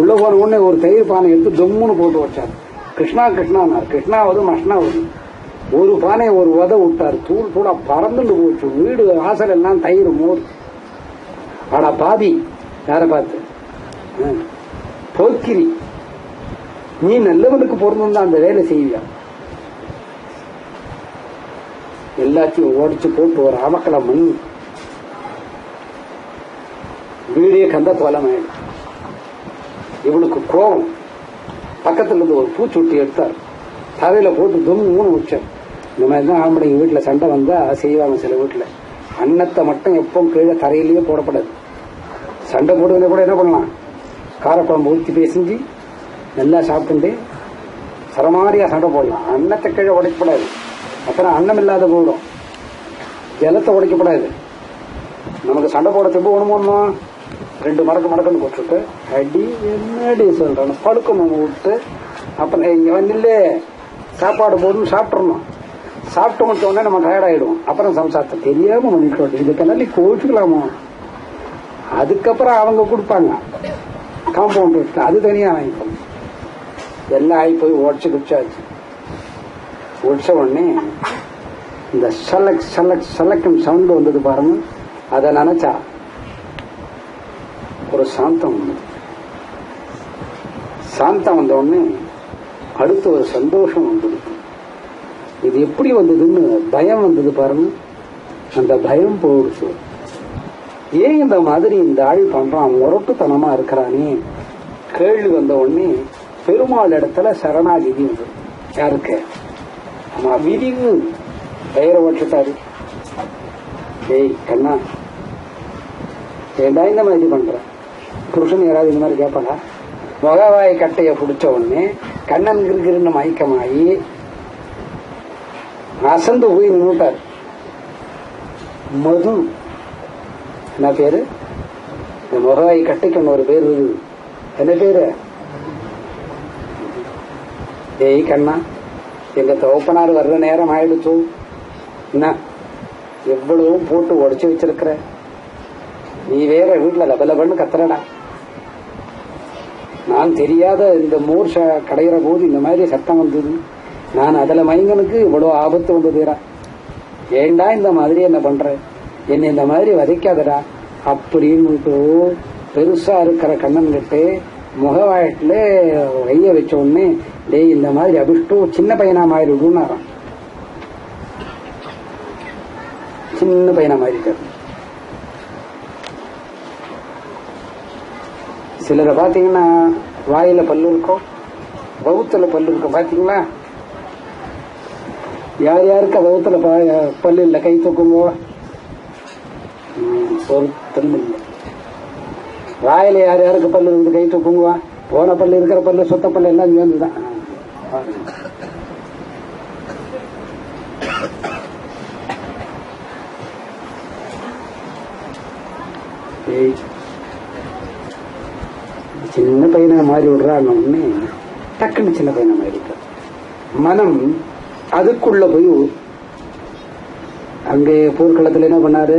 உள்ள போன உடனே ஒரு தயிர் பானை எடுத்து தொம்முன்னு போட்டு வச்சார். கிருஷ்ணா கிருஷ்ணானார். கிருஷ்ணாவது மஷ்ணாவது. ஒரு பானை ஒரு உத விட்டார். தூள் தூளா பறந்துட்டு போச்சு. வீடு வாசல் எல்லாம் தயிர் மோர். ஆனா பாதி யார பார்த்து? போக்கிரி, நீ நல்லவனுக்கு பொருந்தும் அந்த வேலை செய்வியா? எல்லாத்தையும் ஓடிச்சு போட்டு ஒரு அமக்கள மண் வீடே கந்த கோலமாயிடும். இவளுக்கு கோபம். பக்கத்துல இருந்து ஒரு பூச்சொட்டி எடுத்தார். தலையில போட்டு தும்முன்னு வச்சார். இந்த மாதிரி தான் ஆம்பளைங்க வீட்டுல சண்டை வந்தா செய்வாங்க. சில வீட்டுல அன்னத்தை மட்டும் எப்பவும் கீழே தரையிலேயே போடப்படாது. சண்டை போடுறதுல கூட என்ன பண்ணலாம், காரக்குழம்பு ஊற்றி பேசிஞ்சு நல்லா சாப்பிட்டு சரமாரியா சண்டை போடலாம். அன்னத்தை கீழே உடைக்கப்படாது. அப்புறம் அன்னம் இல்லாத போயிடும். ஜலத்தை உடைக்கப்படாது. நமக்கு சண்டை போட திரும்ப ஒண்ணு 2 மடக்குன்னு போட்டுட்டு அடி என்னடி சொல்றாங்க பழுக்கணும் விட்டு அப்புறம் இங்க வந்து சாப்பாடு போடணும், சாப்பிட்றணும். சாப்பிட்டு முடிச்ச உடனே நம்ம டயர்ட் ஆயிடுவோம். அப்புறம் சம்சாரத்தை தெரியாம பண்ணிட்டு இதுக்கெல்லாம் கோவிச்சுக்கலாமோ. அதுக்கப்புறம் அவங்க கொடுப்பாங்க காம்பவுண்ட், அது தனியா வாங்கிக்கணும். எல்லாம் ஆகி போய் உடச்சு குடிச்சாச்சு. உடிச்ச உடனே இந்த சலக் சலக் சலக்கும் சவுண்ட் வந்தது பாருங்க. அதை நினைச்சா ஒரு சாந்தம் வந்தது. சாந்தம் வந்த உடனே அடுத்து ஒரு சந்தோஷம் வந்தது. இது எப்படி வந்ததுன்னு பயம் வந்தது பாருங்க. அந்த பயம் போயிடுச்சு. ஏன் இந்த மாதிரி இந்த ஆள் பண்றான், முரட்டுத்தனமா இருக்கிறானே கேள்வி வந்த உடனே பெருமாள் இடத்துல சரணாகிதி வந்தது. யாருக்கு? விரிவு பெயரை வச்சுட்டாரு. ஏய் கண்ணா, ஏண்டா இந்த மாதிரி பண்ற? புருஷன் யாராவது இந்த மாதிரி கேட்பாடா? முகவாய் கட்டைய பிடிச்ச உடனே கண்ணன் இருக்கிற மயக்கமாயி அசந்து போய் நின்றுட்டார். மது என்ன பேரு? இந்த முகவாய் கட்டிக்கணும் ஒரு பேர் இருக்குது. என்ன பேரு? ஏய் கண்ணா, எங்க தோப்பனார் வர்ற நேரம் ஆயிடுச்சு. என்ன எவ்வளவு போட்டு உடைச்சு வச்சிருக்கிற, நீ வேற வீட்டுல லபலபன்னு கத்துறடா. நான் தெரியாத இந்த மோர் கடையிற போது இந்த மாதிரி சத்தம் வந்தது. நான் அதுல மைங்கனுக்கு இவ்வளவு ஆபத்து வந்ததுடா. ஏண்டா இந்த மாதிரி என்ன பண்ற, என்னை இந்த மாதிரி வதைக்காதடா அப்படின்னு பெருசா இருக்கிற கண்ணன் கிட்ட முகவாயிட்டுல கைய வச்ச உடனே, டேய் இந்த மாதிரி அபிஷ்டு சின்ன பையனா மாறிடுனாராம். சின்ன பையனா மாறிட்டார். சிலரை பாத்தீங்கன்னா வாயில பல்லு இருக்கும், வவுத்துல பல்லு இருக்கும். பாத்தீங்களா? யார் யாருக்கு வவுத்துல பல்லு இல்ல கை தூக்குங்க. பொருத்தம் இல்லை. வாயில யார் யாருக்கு பல்லு இருக்குது கை தூக்குங்க. போன பல்லு இருக்கிற பல்லு சொத்த பல்லு எல்லாம் சேர்ந்துதான். சின்ன பையனை மாறி விடுறான்னு டக்குன்னு சின்ன பையனை மாறிட்டார். மனம் அதுக்குள்ள போய் அங்கே போர்க்களத்தில் என்ன பண்ணாரு?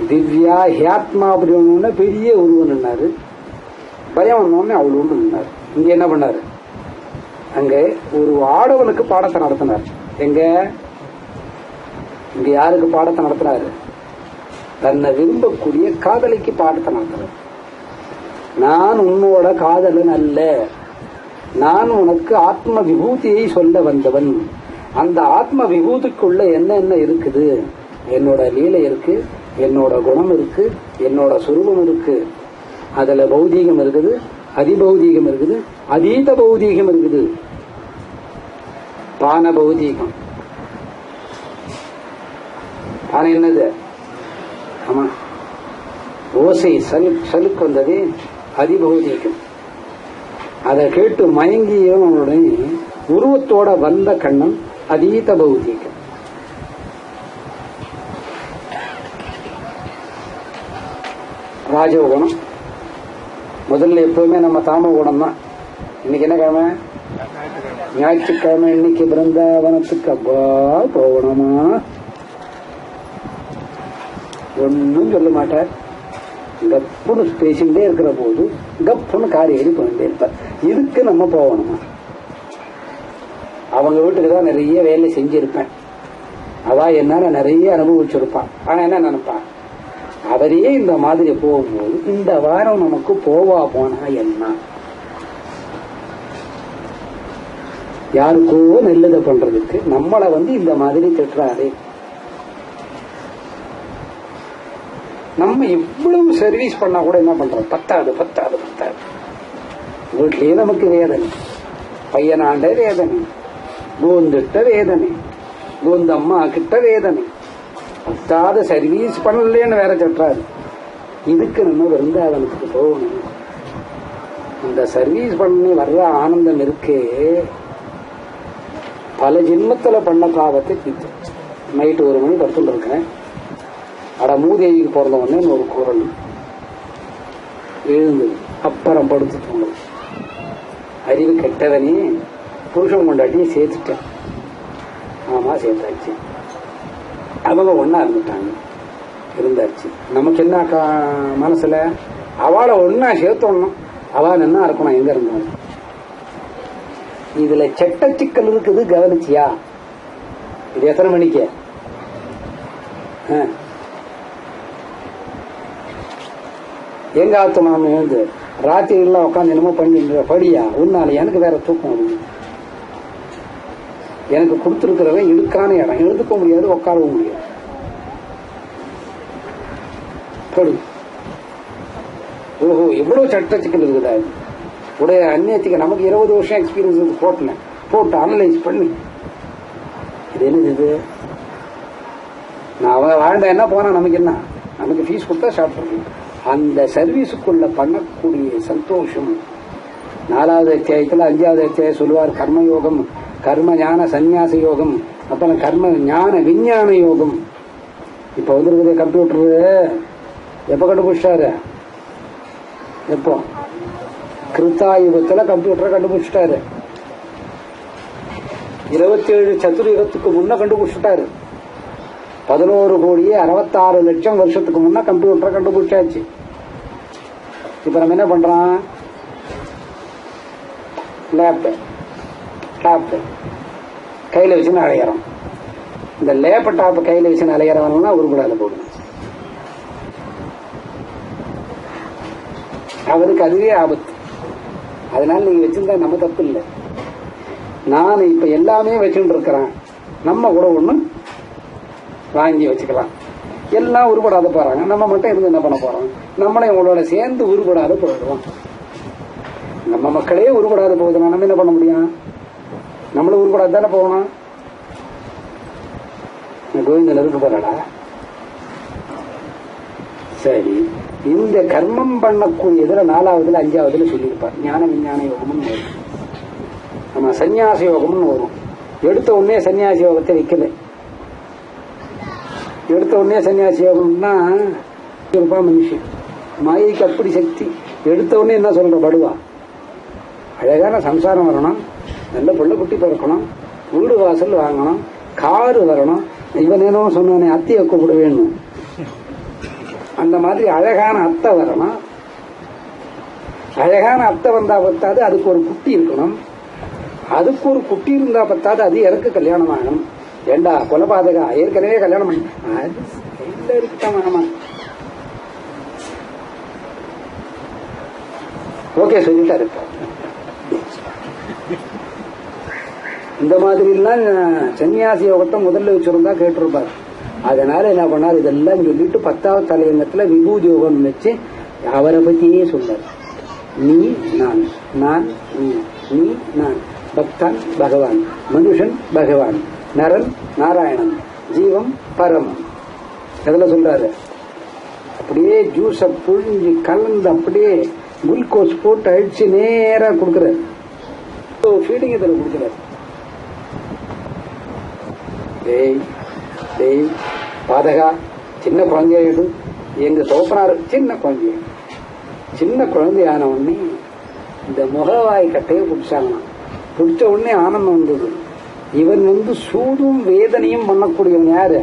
திவ்யா ஹியாத்மா அப்படி ஒண்ணு பெரிய உருவம் நின்னாரு. பயம் வந்தோடனே அவ்வளவு ஒன்று நின்னாரு. இங்க என்ன பண்ணாரு? அங்க ஒரு ஆடவனுக்கு பாடத்தை நடத்தினார். எங்க இங்க யாருக்கு பாடத்தை நடத்தினாரு? தன்னை விரும்பக்கூடிய காதலிக்கு பாடத்தை நடத்துறாரு. நான் உன்னோட காதலன் அல்ல, நான் உனக்கு ஆத்ம விபூதியை சொல்ல வந்தவன். அந்த ஆத்ம விபூதிக்குள்ள என்ன இருக்குது? என்னோட லீலை இருக்கு, என்னோட குணம் இருக்கு, என்னோட சுரூபம் இருக்கு. அதுல பௌதீகம் இருக்குது, அதிபௌதீகம் இருக்குது, அதீத பௌதீகம் இருக்குது. பான பௌதீகம் ஆனா என்னது? ஆமா, ஓசை சலுக்கு வந்தது அதிபௌதீகம். அதை கேட்டு மயங்கியவனுடைய உருவத்தோட வந்த கண்ணன் அதீத பௌதீகம். ராஜகுணம் முதல்ல எப்பவுமே நம்ம தாம குணம் தான். இன்னைக்கு என்ன கிழமை? ஞாயிற்றுக்கிழமை. இன்னைக்கு பிருந்தாவனத்துக்கு அப்பா போகணுமா? ஒன்னும் சொல்ல மாட்டார். கப்புன்னு பேசிக்கிட்டே இருக்கிற போது கப்புன்னு காரி ஏறி போயிட்டே இருப்பார். இதுக்கு நம்ம போகணுமா? அவங்க வீட்டுக்கு தான் நிறைய வேலை செஞ்சிருப்பேன், அவ என்னால நிறைய அனுபவிச்சிருப்பான். ஆனா என்ன நினைப்பான்? அவரே இந்த மாதிரி போகும்போது இந்த வாரம் நமக்கு போவா போனா என்ன? யாருக்கோ நல்லதை பண்றதுக்கு நம்மளை இந்த மாதிரி திட்டுறாரு. நம்ம இவ்வளவு சர்வீஸ் பண்ணா கூட என்ன பண்றோம்? பத்தாது பத்தாது பத்தாது. வீட்லயே நமக்கு வேதனை, பையனாண்ட வேதனை, கோந்துட்ட வேதனை, கோந்தம்மா கிட்ட வேதனை, பத்தாத சர்வீஸ் பண்ணலன்னு வேற சொல்றாரு. இதுக்கு நம்ம விருந்தாவனத்துக்கு போகணும். அந்த சர்வீஸ் பண்ணி வர்ற ஆனந்தம் இருக்கே, பல ஜென்மத்துல பண்ண பாவத்தை தீர்த்து. நைட்டு 1 மணி படுத்துட்டு இருக்கேன். அட மூதேவிக்கு பிறந்தவொடனே ஒரு குரல் எழுந்து அப்புறம் படுத்து தூங்கும். அறிவு கெட்டவனே, புருஷன் கொண்டாட்டியும் சேர்த்துட்டேன். ஆமா சேர்த்தாச்சு. அவங்க ஒன்னா இருந்துட்டாங்க, இருந்தாச்சு. நமக்கு என்ன மனசுல அவளை ஒன்னா சேர்த்தோணும். அவள் என்ன இருக்கணும்? எங்க இருந்தாலும் இதுல செட்ட சிக்கல் இருக்குது. கவனிச்சியா? இது எத்தனை மணிக்கு? எங்க ஆத்து மாமி ராத்திரி எல்லாம் உட்காந்து என்னமோ பண்ணிட்டு படியா உன்னால எனக்கு வேற தூக்கம் வருது. எனக்கு கொடுத்துருக்கிறவன் இடுக்கான இடம், எழுதுக்க முடியாது, உட்காரவும் முடியாது. படு. ஓஹோ, இவ்வளவு சட்ட சிக்கல் இருக்குதா? உடைய அந்நியத்துக்கு நமக்கு 20 வருஷம் எக்ஸ்பீரியன்ஸ் போட்டு அனலைஸ் பண்ணி இது என்னது? நான் அவன் வாழ்ந்தா என்ன போனா நமக்கு என்ன? நமக்கு ஃபீஸ் கொடுத்தா சாப்பிட்றோம். அந்த சர்வீஸுக்குள்ள பண்ணக்கூடிய சந்தோஷம் 4வது அத்தியாயத்தில் 5வது அத்தியாயம் சொல்லுவார் கர்மயோகம், கர்ம ஞான சந்நியாச யோகம், அப்புறம் கர்ம ஞான விஞ்ஞான யோகம். இப்ப வந்துருக்குது கம்ப்யூட்டர். எப்ப கண்டுபிடிச்சாரு? எப்போ? கிருத்தாயுகத்துல கம்ப்யூட்டரை கண்டுபிடிச்சிட்டாரு. 27 சதுர்யுகத்துக்கு முன்ன கண்டுபிடிச்சிட்டாரு. 11,66,00,000 வருஷத்துக்கு முன்ன கம்ப்யூட்டரை கண்டுபிடிச்சாச்சு. இப்ப நம்ம என்ன பண்றோம்? லேப்டாப் கையில வச்சுன்னு அலையிறோம். இந்த லேப்டாப் கையில வச்சுன்னு அலையிறவனா உருப்படாத போடும். அவருக்கு அதுவே ஆபத்து. அதனால நீங்க வச்சிருந்தா நம்ம தப்பு இல்லை. நான் இப்ப எல்லாமே வச்சுட்டு இருக்கிறேன். நம்ம கூட ஒண்ணு வாங்கி வச்சுக்கலாம். எல்லாம் உருப்படாத போறாங்க, நம்ம மட்டும் இருந்து என்ன பண்ண போறோம்? நம்மளை உங்களோட சேர்ந்து உருப்படாத போயிடுவோம். நம்ம மக்களே உருப்படாத போகுதுன்னா நம்ம என்ன பண்ண முடியும்? நம்மளும் உருப்படாது தானே போகணும். கோவிந்தன் இருக்கு போறாடா. சரி, இந்த கர்மம் பண்ணக்கூடியதுல 4வதுல 5வதுல சொல்லியிருப்பார் ஞான விஞ்ஞான யோகம்னு வரும். நம்ம சன்னியாச யோகம்னு வரும். எடுத்த உடனே சன்னியாசி யோகத்தை வைக்கல. எடுத்த உடனே சன்னியாசி யோகம்னா மனுஷன் மாயைக்கு அப்படி சக்தி. எடுத்த உடனே என்ன சொல்ற படுவா? அழகான சம்சாரம் வரணும், நல்ல புள்ள குட்டி பிறக்கணும், வீடு வாசல் வாங்கணும், காரு வரணும். இவன் என்ன சொன்னானே அத்தையை கூப்பிட வேணும். அந்த மாதிரி அழகான அத்தை வரணும். அழகான அத்தை வந்தா பத்தாது, அதுக்கு ஒரு குட்டி இருக்கணும். அதுக்கு ஒரு குட்டி இருந்தா பத்தாது, அது எனக்கு கல்யாணம் ஆகணும். ஏண்டா கொலபாதகா, ஏற்கனவே கல்யாணம் பண்ண இருக்கா? ஓகே சொல்லிட்டா இருக்க. இந்த மாதிரி எல்லாம் சன்னியாசி யோகத்தை முதல்ல வச்சிருந்தா கேட்டிருப்பாரு. அதனால என்ன பண்ணார்? இதெல்லாம் சொல்லிட்டு 10வது தலையங்கத்துல விபூதி யோகம் வச்சு அவரை பத்தியே சொன்னார். நீ நான், நான் நீ, நீ நான், பக்தான் பகவான், மனுஷன் பகவான், நரன் நாராயணன், ஜீவம் பரமம். எதுல சொல்றாரு? அப்படியே ஜூஸ புழிஞ்சு கலந்து அப்படியே குளுக்கோஸ் போட்டு அழிச்சு நேரா கொடுக்கிறார். ஃபீடிங் இதுல கொடுக்கிறார். பாதகா, சின்ன குழந்தையாயிடு. எங்க தோப்பனாரு சின்ன குழந்தையான உடனே இந்த முகவாய் கட்டையை பிடிச்சாங்க. பிடிச்ச உடனே ஆனந்தம் வந்தது. இவன் சூடும் வேதனையும் பண்ணக்கூடியவன் யாரு?